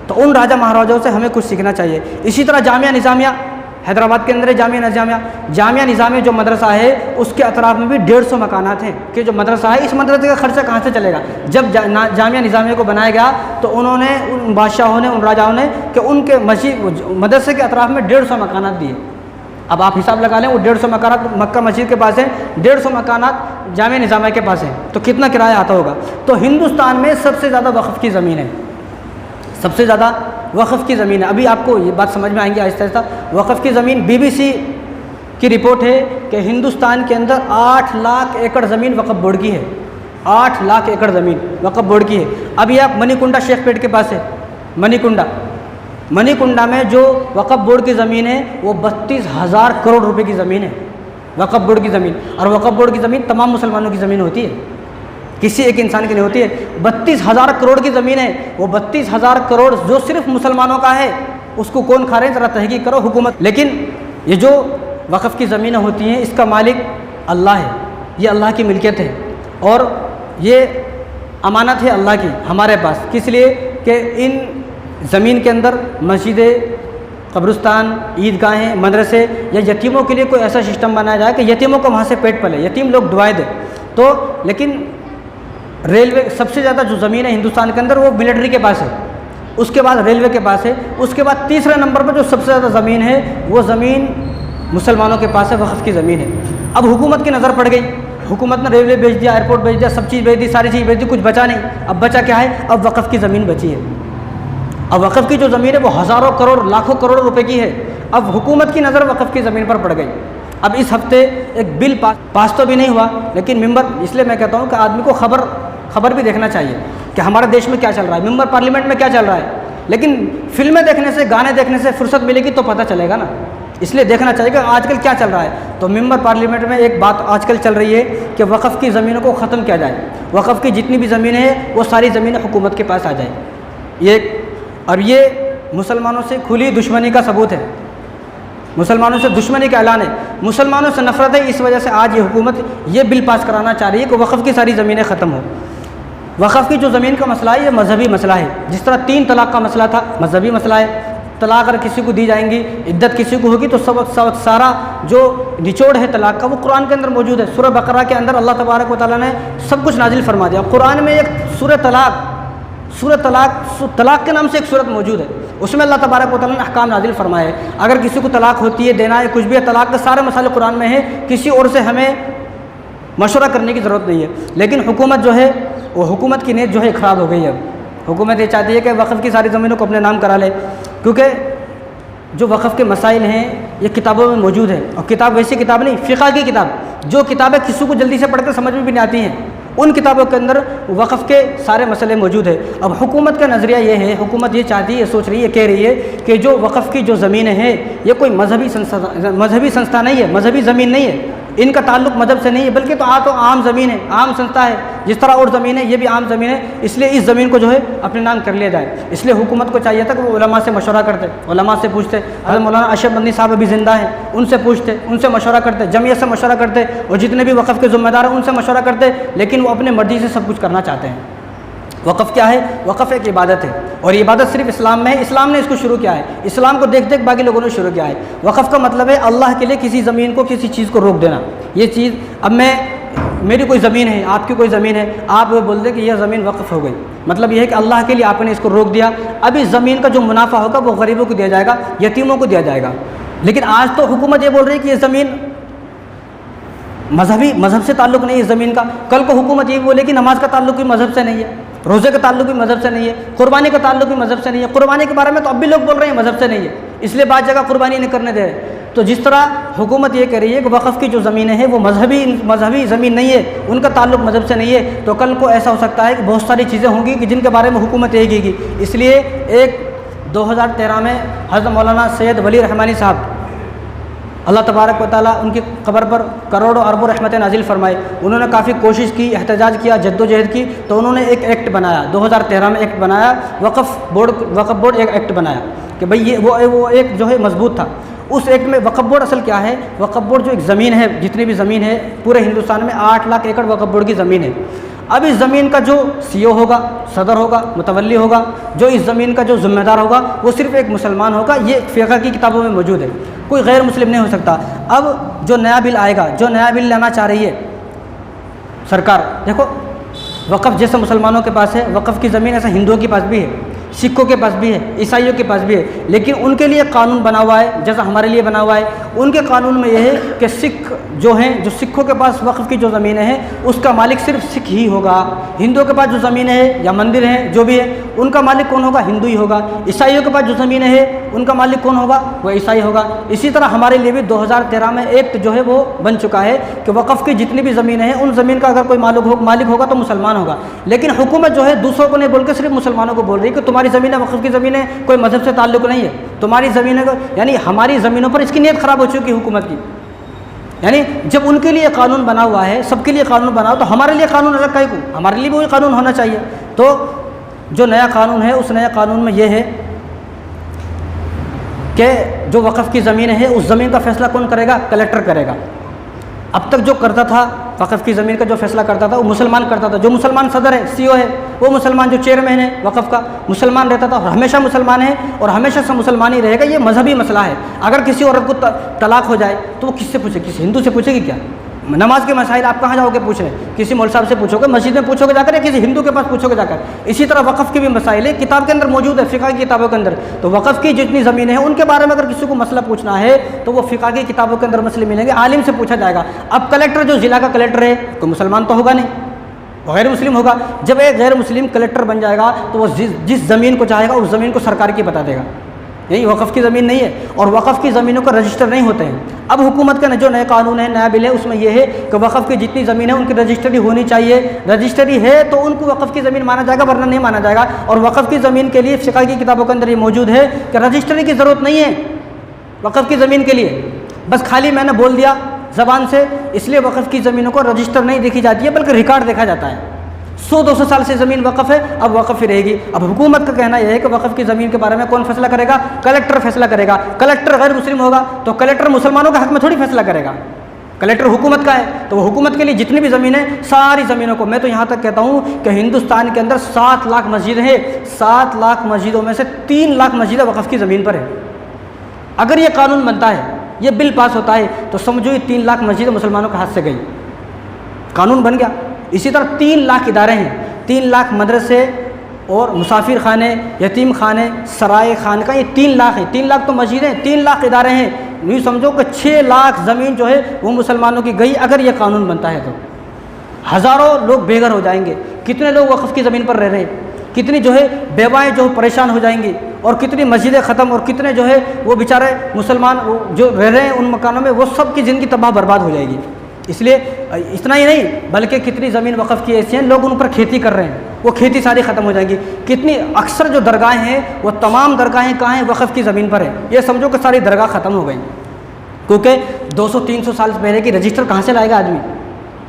تو ان راجہ مہاراجوں سے ہمیں کچھ سیکھنا چاہیے. اسی طرح جامعہ نظامیہ حیدرآباد کے اندر ہے. جامعہ نظامیہ جو مدرسہ ہے اس کے اطراف میں بھی 150 مکانات ہیں کہ جو مدرسہ ہے اس مدرسے کا خرچہ کہاں سے چلے گا؟ جب جامعہ نظامیہ کو بنایا گیا تو انہوں نے ان بادشاہوں نے، ان راجاؤں نے کہ ان کے مدرسے کے اطراف میں 150 مکانات دیے. اب آپ حساب لگا لیں، وہ 150 مکانات مکہ مسجد کے پاس ہیں، 150 مکانات جامعہ نظامیہ کے پاس ہیں، تو کتنا کرایہ آتا ہوگا؟ تو ہندوستان میں سب سے زیادہ وقف کی زمین ہے، سب سے زیادہ وقف کی زمین ہے. ابھی آپ کو یہ بات سمجھ میں آئیں گی آہستہ آہستہ. وقف کی زمین BBC کی رپورٹ ہے کہ ہندوستان کے اندر 8 لاکھ ایکڑ زمین وقف بورڈ کی ہے. 8 لاکھ ایکڑ زمین وقف بورڈ کی ہے. ابھی آپ منی کنڈا شیخ پیٹ کے پاس ہے، منی کنڈا میں جو وقف بورڈ کی زمین ہے وہ 32,000 کروڑ روپے کی زمین ہے، وقف بورڈ کی زمین. اور وقف بورڈ کی زمین تمام مسلمانوں کی زمین ہوتی ہے، کسی ایک انسان کی نہیں ہوتی ہے. 32,000 کروڑ کی زمین ہے. وہ 32,000 کروڑ جو صرف مسلمانوں کا ہے اس کو کون کھا رہے ہیں؟ ذرا تحقیق کرو حکومت. لیکن یہ جو وقف کی زمینیں ہوتی ہیں اس کا مالک اللہ ہے، یہ اللہ کی ملکیت ہے اور یہ امانت ہے اللہ کی ہمارے پاس. کس لیے کہ ان زمین کے اندر مسجدیں، قبرستان، عیدگاہیں، مدرسے یا یتیموں کے لیے کوئی ایسا سسٹم بنایا جائے کہ یتیموں کو وہاں سے پیٹ پلے، یتیم لوگ دعائیں دیں. تو لیکن ریلوے سب سے زیادہ جو زمین ہے ہندوستان کے اندر وہ ملٹری کے پاس ہے، اس کے بعد ریلوے کے پاس ہے، اس کے بعد تیسرے نمبر پر جو سب سے زیادہ زمین ہے وہ زمین مسلمانوں کے پاس ہے، وقف کی زمین ہے. اب حکومت کی نظر پڑ گئی، حکومت نے ریلوے بھیج دیا، ایئرپورٹ بھیج دیا، سب چیز بھیج دی، ساری چیز بھیج دی، کچھ بچا نہیں. اب بچا کیا ہے؟ اب وقف کی زمین بچی ہے. اب وقف کی جو زمین ہے وہ ہزاروں کروڑ، لاکھوں کروڑ روپے کی ہے. اب حکومت کی نظر وقف کی زمین پر پڑ گئی. اب اس ہفتے ایک بل پاس تو بھی نہیں ہوا، لیکن ممبر، اس لیے میں کہتا ہوں کہ آدمی کو خبر بھی دیکھنا چاہیے کہ ہمارے دیش میں کیا چل رہا ہے، ممبر پارلیمنٹ میں کیا چل رہا ہے. لیکن فلمیں دیکھنے سے، گانے دیکھنے سے فرصت ملے گی تو پتہ چلے گا نا. اس لیے دیکھنا چاہیے کہ آج کل کیا چل رہا ہے. تو ممبر پارلیمنٹ میں ایک بات آج کل چل رہی ہے کہ وقف کی زمینوں کو ختم کیا جائے, وقف کی جتنی بھی زمینیں ہیں وہ ساری زمینیں حکومت کے پاس آ جائیں. اور یہ مسلمانوں سے کھلی دشمنی کا ثبوت ہے, مسلمانوں سے دشمنی کا اعلان ہے, مسلمانوں سے نفرت ہے. اس وجہ سے آج یہ حکومت یہ بل پاس کرانا چاہ رہی ہے کہ وقف کی ساری زمینیں ختم ہوں. وقف کی جو زمین کا مسئلہ ہے یہ مذہبی مسئلہ ہے. جس طرح 3 طلاق کا مسئلہ تھا, مذہبی مسئلہ ہے. طلاق اگر کسی کو دی جائیں گی, عدت کسی کو ہوگی, تو سارا جو نچوڑ ہے طلاق کا وہ قرآن کے اندر موجود ہے. سورہ بقرہ کے اندر اللہ تبارک و تعالیٰ نے سب کچھ نازل فرما دیا. قرآن میں ایک سورہ طلاق کے نام سے ایک سورت موجود ہے, اس میں اللہ تبارک و تعالیٰ نے احکام نازل فرمائے. اگر کسی کو طلاق ہوتی ہے, دینا ہے, کچھ بھی ہے, طلاق کے سارے مسائل قرآن میں ہیں. کسی اور سے ہمیں مشورہ کرنے کی ضرورت نہیں ہے. لیکن حکومت جو ہے وہ حکومت کی نیت جو ہے خراب ہو گئی ہے. حکومت یہ چاہتی ہے کہ وقف کی ساری زمینوں کو اپنے نام کرا لے, کیونکہ جو وقف کے مسائل ہیں یہ کتابوں میں موجود ہے. اور کتاب ویسی کتاب نہیں, فقہ کی کتاب, جو کتابیں کسی کو جلدی سے پڑھ کر سمجھ میں بھی نہیں آتی ہیں, ان کتابوں کے اندر وقف کے سارے مسئلے موجود ہیں. اب حکومت کا نظریہ یہ ہے, حکومت یہ چاہتی ہے, یہ سوچ رہی ہے, کہہ رہی ہے کہ جو وقف کی جو زمینیں ہیں یہ کوئی مذہبی سنستھا نہیں ہے, مذہبی زمین نہیں ہے, ان کا تعلق مذہب سے نہیں ہے, بلکہ تو عام زمین ہے, عام سنستھا ہے. جس طرح اور زمین ہے یہ بھی عام زمین ہے, اس لیے اس زمین کو جو ہے اپنے نام کر لیا جائے. اس لیے حکومت کو چاہیے تھا کہ وہ علماء سے مشورہ کرتے, علماء سے پوچھتے. حضرت مولانا اشرف مدنی صاحب ابھی زندہ ہیں, ان سے پوچھتے, ان سے مشورہ کرتے, جمعیت سے مشورہ کرتے, اور جتنے بھی وقف کے ذمہ دار ہیں ان سے مشورہ کرتے. لیکن وہ اپنے مرضی سے سب کچھ کرنا چاہتے ہیں. وقف کیا ہے؟ وقف ایک عبادت ہے, اور یہ عبادت صرف اسلام میں ہے. اسلام نے اس کو شروع کیا ہے, اسلام کو دیکھ باقی لوگوں نے شروع کیا ہے. وقف کا مطلب ہے اللہ کے لیے کسی زمین کو, کسی چیز کو روک دینا. یہ چیز, اب میری کوئی زمین ہے, آپ کی کوئی زمین ہے, آپ وہ بول دیں کہ یہ زمین وقف ہو گئی, مطلب یہ ہے کہ اللہ کے لیے آپ نے اس کو روک دیا. اب اس زمین کا جو منافع ہوگا وہ غریبوں کو دیا جائے گا, یتیموں کو دیا جائے گا. لیکن آج تو حکومت یہ بول رہی ہے کہ یہ زمین مذہب سے تعلق نہیں ہے زمین کا. کل کو حکومت یہ بولے کہ نماز کا تعلق بھی مذہب سے نہیں ہے, روزے کا تعلق بھی مذہب سے نہیں ہے, قربانی کا تعلق بھی مذہب سے نہیں ہے. قربانی کے بارے میں تو اب بھی لوگ بول رہے ہیں مذہب سے نہیں ہے, اس لیے بعض جگہ قربانی نہیں کرنے دے رہے. تو جس طرح حکومت یہ کہہ رہی ہے کہ وقف کی جو زمینیں ہیں وہ مذہبی زمین نہیں ہے, ان کا تعلق مذہب سے نہیں ہے, تو کل کو ایسا ہو سکتا ہے کہ بہت ساری چیزیں ہوں گی کہ جن کے بارے میں حکومت یہ کہے گی. اس لیے 2013 میں حضرت مولانا سید ولی رحمانی صاحب, اللہ تبارک و تعالیٰ ان کی قبر پر کروڑوں اربوں رحمتیں نازل فرمائے, انہوں نے کافی کوشش کی, احتجاج کیا, جد و جہد کی, تو انہوں نے ایک ایکٹ بنایا, 2013 میں ایکٹ بنایا, وقف بورڈ ایک ایکٹ بنایا کہ بھئی یہ وہ ایک جو ہے مضبوط تھا. اس ایکٹ میں وقف بورڈ اصل کیا ہے, وقف بورڈ جو ایک زمین ہے, جتنی بھی زمین ہے پورے ہندوستان میں 8 لاکھ ایکڑ وقف بورڈ کی زمین ہے. اب اس زمین کا جو CEO ہوگا, صدر ہوگا, متولی ہوگا, جو اس زمین کا جو ذمہ دار ہوگا وہ صرف ایک مسلمان ہوگا. یہ فقہ کی کتابوں میں موجود ہے, کوئی غیر مسلم نہیں ہو سکتا. اب جو نیا بل آئے گا, جو نیا بل لانا چاہ رہی ہے سرکار, دیکھو وقف جیسے مسلمانوں کے پاس ہے, وقف کی زمین ایسا ہندوؤں کے پاس بھی ہے, سکھوں کے پاس بھی ہے, عیسائیوں کے پاس بھی ہے, لیکن ان کے لیے قانون بنا ہوا ہے جیسا ہمارے لیے بنا ہوا ہے. ان کے قانون میں یہ ہے کہ سکھ جو ہیں, جو سکھوں کے پاس وقف کی جو زمینیں ہیں اس کا مالک صرف سکھ ہی ہوگا. ہندوؤں کے پاس جو زمینیں ہیں یا مندر ہیں جو بھی ہے ان کا مالک کون ہوگا, ہندو ہی ہوگا. عیسائیوں کے پاس جو زمینیں ہیں ان کا مالک کون ہوگا, وہ عیسائی ہوگا. اسی طرح ہمارے لیے بھی 2013 میں ایکٹ جو ہے وہ بن چکا ہے کہ وقف کی جتنی بھی زمینیں ہیں ان زمین کا اگر کوئی مالک ہوگا تو مسلمان ہوگا. لیکن حکومت جو ہے دوسروں کو نہیں بول کے صرف مسلمانوں کو بول رہی ہے کہ تمہاری زمینیں, وقف کی زمینیں کوئی مذہب سے تعلق نہیں ہے, تمہاری زمینیں, یعنی ہماری زمینوں پر اس کی نیت خراب ہو چکی ہے حکومت کی. یعنی جب ان کے لیے قانون بنا ہوا ہے, سب کے لیے قانون بنا ہوا, تو ہمارے لیے قانون الگ کا, ہمارے لیے بھی وہی قانون ہونا چاہیے. تو جو نیا قانون ہے اس نیا قانون میں یہ ہے کہ جو وقف کی زمینیں ہیں اس زمین کا فیصلہ کون کرے گا, کلیکٹر کرے گا. اب تک جو کرتا تھا وقف کی زمین کا جو فیصلہ کرتا تھا وہ مسلمان کرتا تھا, جو مسلمان صدر ہے, CEO ہے وہ مسلمان, جو چیئرمین ہے وقف کا مسلمان رہتا تھا, اور ہمیشہ مسلمان ہے اور ہمیشہ سے مسلمان ہی رہے گا. یہ مذہبی مسئلہ ہے. اگر کسی عورت کو طلاق ہو جائے تو وہ کس سے پوچھے, کسی ہندو سے پوچھے گی کیا؟ نماز کے مسائل آپ کہاں جاؤ گے پوچھنے, کسی مول صاحب سے پوچھو گے, مسجد میں پوچھو گے جا کر, یا کسی ہندو کے پاس پوچھو گے جا کر. اسی طرح وقف کے بھی مسائل کتاب کے اندر موجود ہے, فقہ کی کتابوں کے اندر. تو وقف کی جتنی زمینیں ہیں ان کے بارے میں اگر کسی کو مسئلہ پوچھنا ہے تو وہ فقہ کی کتابوں کے اندر مسئلے ملیں گے, عالم سے پوچھا جائے گا. اب کلیکٹر جو ضلع کا کلیکٹر ہے تو مسلمان تو ہوگا نہیں, غیر مسلم ہوگا. جب ایک غیر مسلم کلیکٹر بن جائے گا تو وہ جس زمین کو چاہے گا اس زمین کو سرکار کی بتا دے گا, یہی وقف کی زمین نہیں ہے, اور وقف کی زمینوں کا رجسٹر نہیں ہوتے ہیں. اب حکومت کا جو نئے قانون ہے, نیا بل ہے, اس میں یہ ہے کہ وقف کی جتنی زمین ہے ان کی رجسٹری ہونی چاہیے. رجسٹری ہے تو ان کو وقف کی زمین مانا جائے گا, ورنہ نہیں مانا جائے گا. اور وقف کی زمین کے لیے فقہ کی کتابوں کے اندر یہ موجود ہے کہ رجسٹری کی ضرورت نہیں ہے, وقف کی زمین کے لیے بس خالی میں نے بول دیا زبان سے، اس لیے وقف کی زمینوں کو رجسٹر نہیں دیکھی جاتی ہے بلکہ ریکارڈ دیکھا جاتا ہے۔ 100-200 سال سے زمین وقف ہے، اب وقف ہی رہے گی۔ اب حکومت کا کہنا یہ ہے کہ وقف کی زمین کے بارے میں کون فیصلہ کرے گا؟ کلکٹر فیصلہ کرے گا۔ کلکٹر غیر مسلم ہوگا تو کلکٹر مسلمانوں کے حق میں تھوڑی فیصلہ کرے گا، کلکٹر حکومت کا ہے تو وہ حکومت کے لیے جتنی بھی زمین ہے ساری زمینوں کو، میں تو یہاں تک کہتا ہوں کہ ہندوستان کے اندر 7 لاکھ مسجدیں ہیں، 7 لاکھ مسجدوں میں سے 3 لاکھ مسجدیں وقف کی زمین پر ہے۔ اگر یہ قانون بنتا ہے، یہ بل پاس ہوتا ہے تو سمجھو یہ 3 لاکھ مسجدیں مسلمانوں کے ہاتھ سے گئی، قانون بن گیا۔ اسی طرح 3 لاکھ ادارے ہیں، 3 لاکھ مدرسے اور مسافر خانے، یتیم خانے، سرائے خان کا، یہ 3 لاکھ ہیں۔ 3 لاکھ تو مسجدیں، 3 لاکھ ادارے ہیں، یوں سمجھو کہ 6 لاکھ زمین جو ہے وہ مسلمانوں کی گئی۔ اگر یہ قانون بنتا ہے تو ہزاروں لوگ بے گھر ہو جائیں گے، کتنے لوگ وقف کی زمین پر رہ رہے ہیں، کتنی جو ہے بیوائیں جو پریشان ہو جائیں گی، اور کتنی مسجدیں ختم، اور کتنے جو ہے وہ بیچارے مسلمان جو رہ رہے ہیں ان مکانوں میں، وہ سب کی زندگی تباہ برباد ہو جائے گی۔ اس لیے اتنا ہی نہیں بلکہ کتنی زمین وقف کی ایسی ہیں لوگ ان پر کھیتی کر رہے ہیں، وہ کھیتی ساری ختم ہو جائے گی۔ کتنی اکثر جو درگاہیں ہیں وہ تمام درگاہیں کہاں ہیں؟ وقف کی زمین پر ہیں۔ یہ سمجھو کہ ساری درگاہ ختم ہو گئی، کیونکہ 200-300 سال پہلے کی رجسٹر کہاں سے لائے گا آدمی؟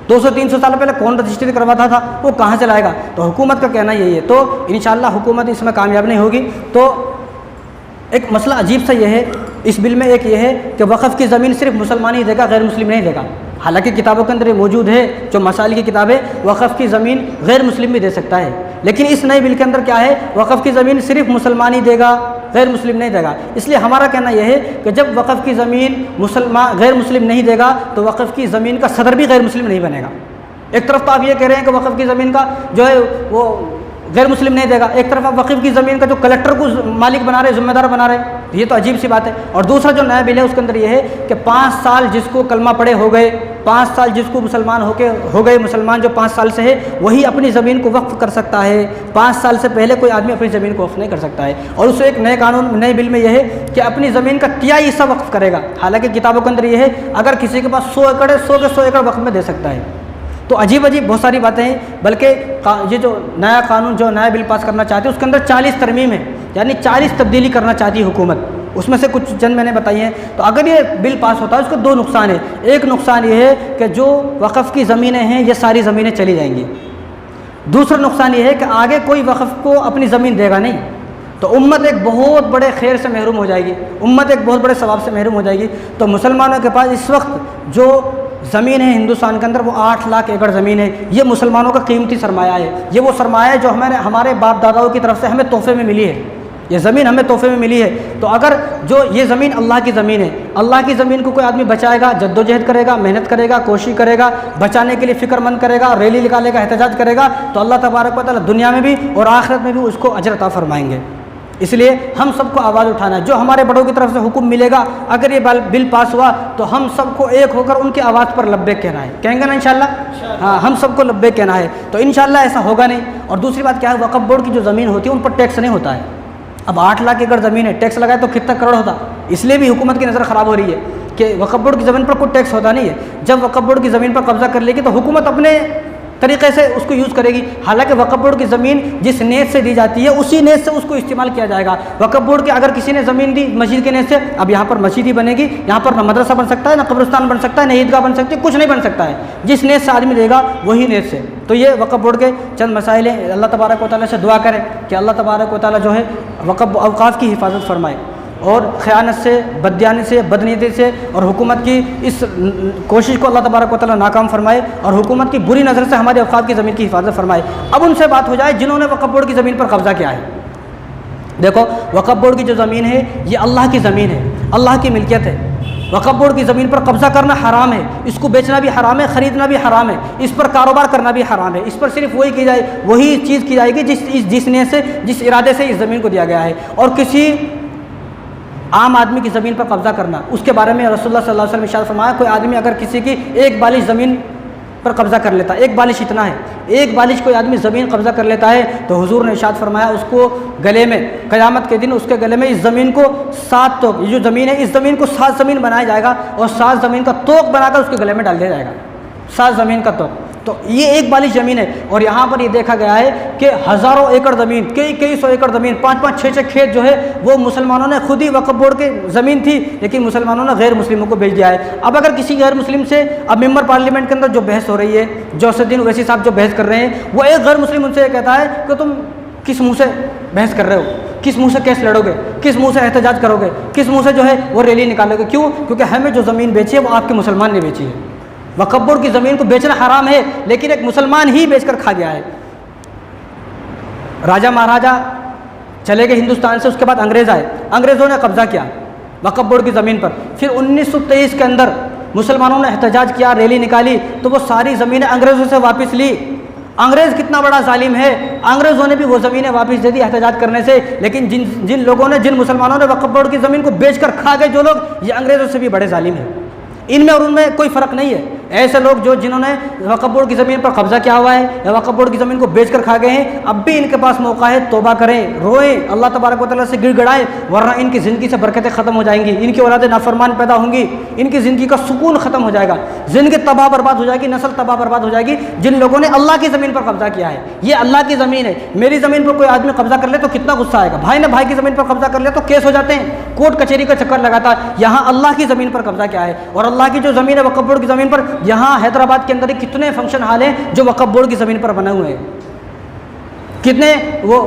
200-300 سال پہلے کون رجسٹری کرواتا تھا، وہ کہاں سے لائے گا؟ تو حکومت کا کہنا یہی ہے۔ تو انشاءاللہ حکومت اس میں کامیاب نہیں ہوگی۔ تو ایک مسئلہ عجیب سا یہ ہے اس بل میں، ایک یہ ہے کہ وقف کی زمین صرف مسلمان ہی دے گا، غیر مسلم نہیں دے گا۔ حالانکہ کتابوں کے اندر یہ موجود ہے، جو مسائل کی کتابیں، وقف کی زمین غیر مسلم بھی دے سکتا ہے، لیکن اس نئے بل کے اندر کیا ہے؟ وقف کی زمین صرف مسلمان ہی دے گا، غیر مسلم نہیں دے گا۔ اس لیے ہمارا کہنا یہ ہے کہ جب وقف کی زمین غیر مسلم نہیں دے گا تو وقف کی زمین کا صدر بھی غیر مسلم نہیں بنے گا۔ ایک طرف تو آپ یہ کہہ رہے ہیں کہ وقف کی زمین کا جو ہے وہ غیر مسلم نہیں دے گا، ایک طرف آپ وقف کی زمین کا جو کلکٹر کو مالک بنا رہے، ذمہ دار بنا رہے، یہ تو عجیب سی بات ہے۔ اور دوسرا جو نیا بل ہے اس کے اندر یہ ہے کہ 5 سال جس کو کلمہ پڑھے ہو گئے، 5 سال جس کو مسلمان ہو گئے، مسلمان جو 5 سال سے ہے وہی اپنی زمین کو وقف کر سکتا ہے، 5 سال سے پہلے کوئی آدمی اپنی زمین کو وقف نہیں کر سکتا ہے۔ اور اس سے ایک نئے بل میں یہ ہے کہ اپنی زمین کا 3/4 حصہ وقف کرے گا۔ حالانکہ کتابوں کے اندر یہ ہے اگر کسی کے پاس 100 ایکڑ ہے، 100 کے 100 ایکڑ وقف میں دے سکتا ہے۔ تو عجیب بہت ساری باتیں ہیں، بلکہ یہ جو نیا قانون جو نیا بل پاس کرنا چاہتے ہیں اس کے اندر 40 ترمیم ہے، یعنی 40 تبدیلی کرنا چاہتی ہے حکومت، اس میں سے کچھ چند میں نے بتائی ہیں۔ تو اگر یہ بل پاس ہوتا ہے اس کو 2 نقصان ہیں۔ ایک نقصان یہ ہے کہ جو وقف کی زمینیں ہیں یہ ساری زمینیں چلی جائیں گی۔ دوسرا نقصان یہ ہے کہ آگے کوئی وقف کو اپنی زمین دے گا نہیں، تو امت ایک بہت بڑے خیر سے محروم ہو جائے گی، امت ایک بہت بڑے ثواب سے محروم ہو جائے گی۔ تو مسلمانوں کے پاس اس وقت جو زمین ہے ہندوستان کے اندر وہ 8 لاکھ ایکڑ زمین ہے، یہ مسلمانوں کا قیمتی سرمایہ ہے، یہ وہ سرمایہ ہے جو ہمارے باپ داداؤں کی طرف سے ہمیں تحفے میں ملی ہے، یہ زمین ہمیں تحفے میں ملی ہے۔ تو اگر جو یہ زمین اللہ کی زمین ہے، اللہ کی زمین کو کوئی آدمی بچائے گا، جدوجہد کرے گا، محنت کرے گا، کوشش کرے گا، بچانے کے لیے فکر مند کرے گا، ریلی نکالے گا، احتجاج کرے گا، تو اللہ تبارک و تعالیٰ دنیا میں بھی اور آخرت میں بھی اس کو اجر عطا فرمائیں گے۔ اس لیے ہم سب کو آواز اٹھانا ہے، جو ہمارے بڑوں کی طرف سے حکم ملے گا، اگر یہ بل پاس ہوا تو ہم سب کو ایک ہو کر ان کی آواز پر لبیک کہنا ہے، کہیں گے نا انشاءاللہ؟ ہاں، ہم سب کو لبیک کہنا ہے۔ تو انشاءاللہ ایسا ہوگا نہیں۔ اور دوسری بات کیا ہے، وقف بورڈ کی جو زمین ہوتی ہے ان پر ٹیکس نہیں ہوتا ہے۔ اب 8 لاکھ ایکڑ زمین ہے، ٹیکس لگائے تو کتنا کروڑ ہوتا؟ اس لیے بھی حکومت کی نظر خراب ہو رہی ہے کہ وقف بورڈ کی زمین پر کوئی ٹیکس ہوتا نہیں ہے۔ جب وقف بورڈ کی زمین پر قبضہ کر لے گی تو حکومت اپنے طریقے سے اس کو یوز کرے گی، حالانکہ وقف بورڈ کی زمین جس نیت سے دی جاتی ہے اسی نیت سے اس کو استعمال کیا جائے گا۔ وقف بورڈ کی اگر کسی نے زمین دی مسجد کے نیت سے، اب یہاں پر مسجد ہی بنے گی، یہاں پر نہ مدرسہ بن سکتا ہے، نہ قبرستان بن سکتا ہے، نہ عیدگاہ بن سکتی ہے، کچھ نہیں بن سکتا ہے، جس نیت سے آدمی دے گا وہی نیت سے۔ تو یہ وقف بورڈ کے چند مسائل ہیں، اللہ تبارک و تعالیٰ سے دعا کریں کہ اللہ تبارک و تعالیٰ جو ہے وقف اوقاف کی حفاظت فرمائے، اور خیانت سے، بددیانی سے، بدنیتی سے اور حکومت کی اس کوشش کو اللہ تبارک و تعالیٰ ناکام فرمائے، اور حکومت کی بری نظر سے ہمارے اوقاف کی زمین کی حفاظت فرمائے۔ اب ان سے بات ہو جائے جنہوں نے وقف بورڈ کی زمین پر قبضہ کیا ہے۔ دیکھو، وقف بورڈ کی جو زمین ہے یہ اللہ کی زمین ہے، اللہ کی ملکیت ہے۔ وقف بورڈ کی زمین پر قبضہ کرنا حرام ہے، اس کو بیچنا بھی حرام ہے، خریدنا بھی حرام ہے، اس پر کاروبار کرنا بھی حرام ہے۔ اس پر صرف وہی چیز کی جائے گی جس نیت سے، جس ارادے سے اس زمین کو دیا گیا ہے۔ اور کسی عام آدمی کی زمین پر قبضہ کرنا، اس کے بارے میں رسول اللہ صلی اللہ علیہ وسلم نے ارشاد فرمایا، کوئی آدمی اگر کسی کی 1 بالش زمین پر قبضہ کر لیتا ہے، 1 بالش اتنا ہے، 1 بالش کوئی آدمی زمین قبضہ کر لیتا ہے تو حضور نے ارشاد فرمایا اس کو گلے میں، قیامت کے دن اس کے گلے میں اس زمین کو 7 توق، یہ جو زمین ہے اس زمین کو 7 زمین بنایا جائے گا، اور 7 زمین کا توق بنا کر اس کے گلے میں ڈال دیا جائے گا، 7 زمین کا توق۔ تو یہ ایک بالی زمین ہے، اور یہاں پر یہ دیکھا گیا ہے کہ ہزاروں ایکڑ زمین، کئی سو ایکڑ زمین، 5 6 کھیت جو ہے وہ مسلمانوں نے خود ہی وقف بورڈ کی زمین تھی، لیکن مسلمانوں نے غیر مسلموں کو بیچ دیا ہے۔ اب اگر کسی غیر مسلم سے اب ممبر پارلیمنٹ کے اندر جو بحث ہو رہی ہے، جوسف الدین اویسی صاحب جو بحث کر رہے ہیں، وہ ایک غیر مسلم ان سے یہ کہتا ہے کہ تم کس منہ سے بحث کر رہے ہو، کس منہ سے کیس لڑو گے، کس منہ سے احتجاج کرو گے، کس منہ سے جو ہے وہ ریلی نکالو گے؟ کیوں؟ کیونکہ ہمیں جو زمین بیچی ہے وہ آپ کے مسلمان نے بیچی ہے۔ وقف بورڈ کی زمین کو بیچنا حرام ہے، لیکن ایک مسلمان ہی بیچ کر کھا گیا ہے۔ راجہ مہاراجہ چلے گئے ہندوستان سے، اس کے بعد انگریز آئے، انگریزوں نے قبضہ کیا وقف بورڈ کی زمین پر۔ پھر 1923 کے اندر مسلمانوں نے احتجاج کیا، ریلی نکالی، تو وہ ساری زمینیں انگریزوں سے واپس لی۔ انگریز کتنا بڑا ظالم ہے، انگریزوں نے بھی وہ زمینیں واپس دے دی احتجاج کرنے سے، لیکن جن لوگوں نے، جن مسلمانوں نے وقف بورڈ کی زمین کو بیچ کر کھا گئے جو لوگ، یہ انگریزوں سے بھی بڑے ظالم ہیں۔ ان میں اور ان میں کوئی فرق نہیں ہے۔ ایسے لوگ جنہوں نے وقف بورڈ کی زمین پر قبضہ کیا ہوا ہے یا وقف بورڈ کی زمین کو بیچ کر کھا گئے ہیں، اب بھی ان کے پاس موقع ہے، توبہ کریں، روئیں، اللہ تبارک و تعالیٰ سے گڑ گڑائیں، ورنہ ان کی زندگی سے برکتیں ختم ہو جائیں گی، ان کی اولادیں نافرمان پیدا ہوں گی، ان کی زندگی کا سکون ختم ہو جائے گا، زندگی تباہ برباد ہو جائے گی، نسل تباہ برباد ہو جائے گی، جن لوگوں نے اللہ کی زمین پر قبضہ کیا ہے۔ یہ اللہ کی زمین ہے، میری زمین پر کوئی آدمی قبضہ کر لے تو کتنا غصہ آئے گا، بھائی نے بھائی کی زمین پر قبضہ کر لے تو کیس ہو جاتے ہیں، کورٹ کچہری کا چکر لگاتا ہے۔ یہاں اللہ کی زمین پر قبضہ کیا ہے، اور اللہ کی جو زمین ہے وقف بورڈ کی زمین پر، یہاں حیدرآباد کے اندر کتنے فنکشن ہال ہیں جو وقف بورڈ کی زمین پر بنے ہوئے ہیں، کتنے وہ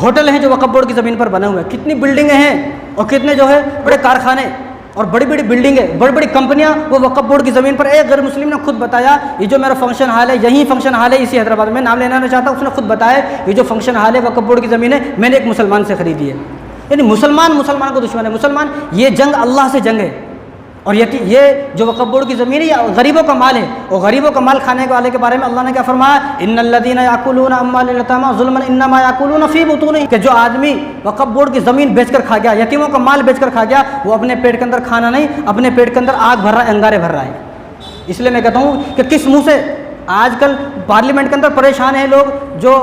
ہوٹل ہیں جو وقف بورڈ کی زمین پر بنے ہوئے ہیں، کتنی بلڈنگیں ہیں، اور کتنے جو ہے بڑے کارخانے اور بڑی بڑی بلڈنگیں، بڑی بڑی کمپنیاں وہ وقف بورڈ کی زمین پر۔ ایک غیر مسلم نے خود بتایا، یہ جو میرا فنکشن ہال ہے، یہی فنکشن ہال ہے اسی حیدرآباد میں، نام لینا نہیں چاہتا، اس نے خود بتایا یہ جو فنکشن ہال ہے وقف بورڈ کی زمین ہے میں نے ایک مسلمان سے خریدی ہے۔ یعنی مسلمان کو دشمن ہے، مسلمان، یہ جنگ اللہ سے جنگ ہے۔ اور یہ جو وقف بورڈ کی زمین ہے یہ غریبوں کا مال ہے، اور غریبوں کا مال کھانے والے کے بارے میں اللہ نے کیا فرمایا، ان الذین یاکلون اموال الیتامی ظلما انما یاکلون فی بطونہم، کہ جو آدمی وقف بورڈ کی زمین بیچ کر کھا گیا، یتیموں کا مال بیچ کر کھا گیا، وہ اپنے پیٹ کے اندر کھانا نہیں، اپنے پیٹ کے اندر آگ بھر رہا ہے، انگارے بھر رہا ہے۔ اس لیے میں کہتا ہوں کہ کس منہ سے آج کل پارلیمنٹ کے اندر پریشان ہیں لوگ جو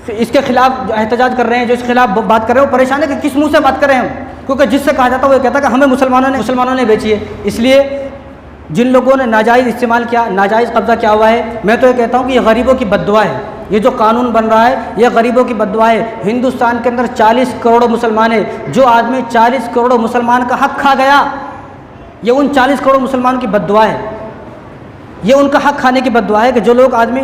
اس کے خلاف جو احتجاج کر رہے ہیں، جو اس خلاف بات کر رہے ہیں، وہ پریشان ہے کہ کس منہ سے بات کر رہے ہیں ہم، کیونکہ جس سے کہا جاتا ہے وہ کہتا ہے کہ ہمیں مسلمانوں نے بیچی ہے۔ اس لیے جن لوگوں نے ناجائز استعمال کیا، ناجائز قبضہ کیا ہوا ہے، میں تو یہ کہتا ہوں کہ یہ غریبوں کی بد دعا ہے، یہ جو قانون بن رہا ہے یہ غریبوں کی بد دعا ہے۔ ہندوستان کے اندر 40 کروڑ مسلمان ہیں، جو آدمی 40 کروڑ مسلمان کا حق کھا گیا، یہ ان 40 کروڑ مسلمانوں کی بد دعا ہے، یہ ان کا حق کھانے کی بد دعا ہے کہ جو لوگ آدمی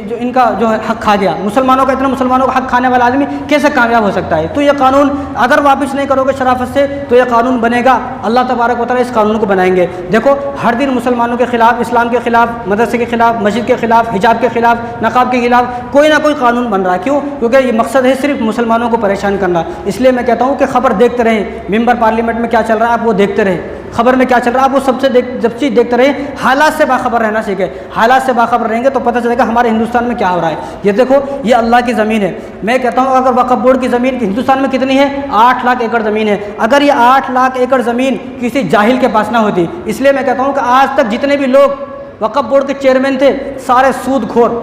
جو ان کا جو ہے حق کھا گیا، مسلمانوں کا، اتنا مسلمانوں کا حق کھانے والا آدمی کیسے کامیاب ہو سکتا ہے؟ تو یہ قانون اگر واپس نہیں کرو گے شرافت سے تو یہ قانون بنے گا، اللہ تبارک و تعالیٰ اس قانون کو بنائیں گے۔ دیکھو ہر دن مسلمانوں کے خلاف، اسلام کے خلاف، مدرسے کے خلاف، مسجد کے خلاف، حجاب کے خلاف، نقاب کے خلاف کوئی نہ کوئی قانون بن رہا ہے۔ کیوں؟ کیونکہ یہ مقصد ہے صرف مسلمانوں کو پریشان کرنا۔ اس لیے میں کہتا ہوں کہ خبر دیکھتے رہیں، ممبر پارلیمنٹ میں کیا چل رہا ہے آپ وہ دیکھتے رہیں، خبر میں کیا چل رہا ہے آپ وہ سب چیز دیکھتے رہیں، حالات سے باخبر رہنا سیکھیں۔ حالات سے باخبر رہیں گے تو پتہ چلے گا ہمارے ہندوستان میں کیا ہو رہا ہے۔ یہ دیکھو یہ اللہ کی زمین ہے، میں کہتا ہوں اگر وقف بورڈ کی زمین ہندوستان میں کتنی ہے، 8 لاکھ ایکڑ زمین ہے، اگر یہ 8 لاکھ ایکڑ زمین کسی جاہل کے پاس نہ ہوتی، اس لیے میں کہتا ہوں کہ آج تک جتنے بھی لوگ وقف بورڈ کے چیئرمین تھے سارے سود خور،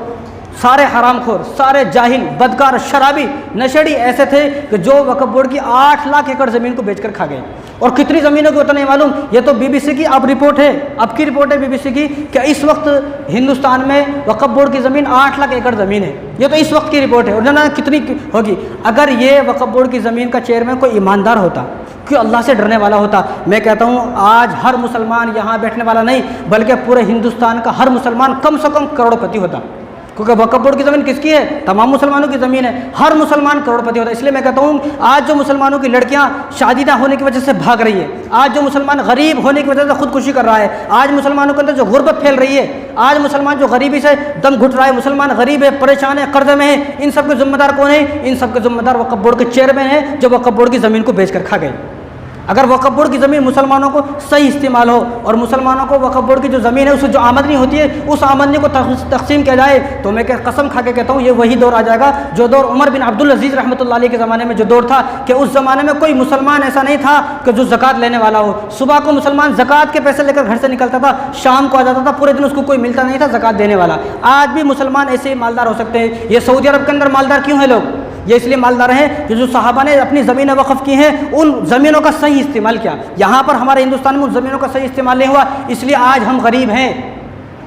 سارے حرام خور، سارے جاہل، بدکار، شرابی، نشیڑی ایسے تھے کہ جو وقف بورڈ کی 8 لاکھ ایکڑ زمین کو بیچ کر کھا گئے۔ اور کتنی زمینوں کو اتنا نہیں معلوم، یہ تو بی بی سی کی اب رپورٹ ہے، اب کی رپورٹ ہے بی بی سی کی کہ اس وقت ہندوستان میں وقف بورڈ کی زمین 8 لاکھ ایکڑ زمین ہے، یہ تو اس وقت کی رپورٹ ہے، اور نہ کتنی ہوگی۔ اگر یہ وقف بورڈ کی زمین کا چیئرمین کوئی ایماندار ہوتا، کہ اللہ سے ڈرنے والا ہوتا، میں کہتا ہوں آج ہر مسلمان یہاں بیٹھنے والا نہیں بلکہ پورے ہندوستان کا ہر مسلمان کم سے کم کروڑ پتی ہوتا، کیونکہ وقف بورڈ کی زمین کس کی ہے؟ تمام مسلمانوں کی زمین ہے، ہر مسلمان کروڑ پتی ہوتا ہے۔ اس لیے میں کہتا ہوں آج جو مسلمانوں کی لڑکیاں شادی نہ ہونے کی وجہ سے بھاگ رہی ہے، آج جو مسلمان غریب ہونے کی وجہ سے خودکشی کر رہا ہے، آج مسلمانوں کے اندر جو غربت پھیل رہی ہے، آج مسلمان جو غریبی سے دم گھٹ رہا ہے، مسلمان غریب ہے، پریشان ہے، قرضے میں ہے، ان سب کے ذمہ دار کون ہیں؟ ان سب کے ذمہ دار وقف بورڈ کے چیئرمین ہیں جو وقف بورڈ کی زمین کو بیچ کر کھا گئے۔ اگر وقف بورڈ کی زمین مسلمانوں کو صحیح استعمال ہو اور مسلمانوں کو وقف بورڈ کی جو زمین ہے اس سے جو آمدنی ہوتی ہے اس آمدنی کو تقسیم کیا جائے تو میں قسم کھا کے کہتا ہوں یہ وہی دور آ جائے گا جو دور عمر بن عبدالعزیز رحمۃ اللہ علیہ کے زمانے میں جو دور تھا، کہ اس زمانے میں کوئی مسلمان ایسا نہیں تھا کہ جو زکوٰۃ لینے والا ہو۔ صبح کو مسلمان زکوٰۃ کے پیسے لے کر گھر سے نکلتا تھا، شام کو آ جاتا تھا، پورے دن اس کو کوئی ملتا نہیں تھا زکوٰۃ دینے والا۔ آج بھی مسلمان ایسے ہی مالدار ہو سکتے ہیں۔ یہ سعودی عرب کے اندر مالدار کیوں ہیں لوگ؟ یہ اس لیے مالدار ہیں کہ جو صحابہ نے اپنی زمینیں وقف کی ہیں ان زمینوں کا صحیح استعمال کیا۔ یہاں پر ہمارے ہندوستان میں ان زمینوں کا صحیح استعمال نہیں ہوا، اس لیے آج ہم غریب ہیں۔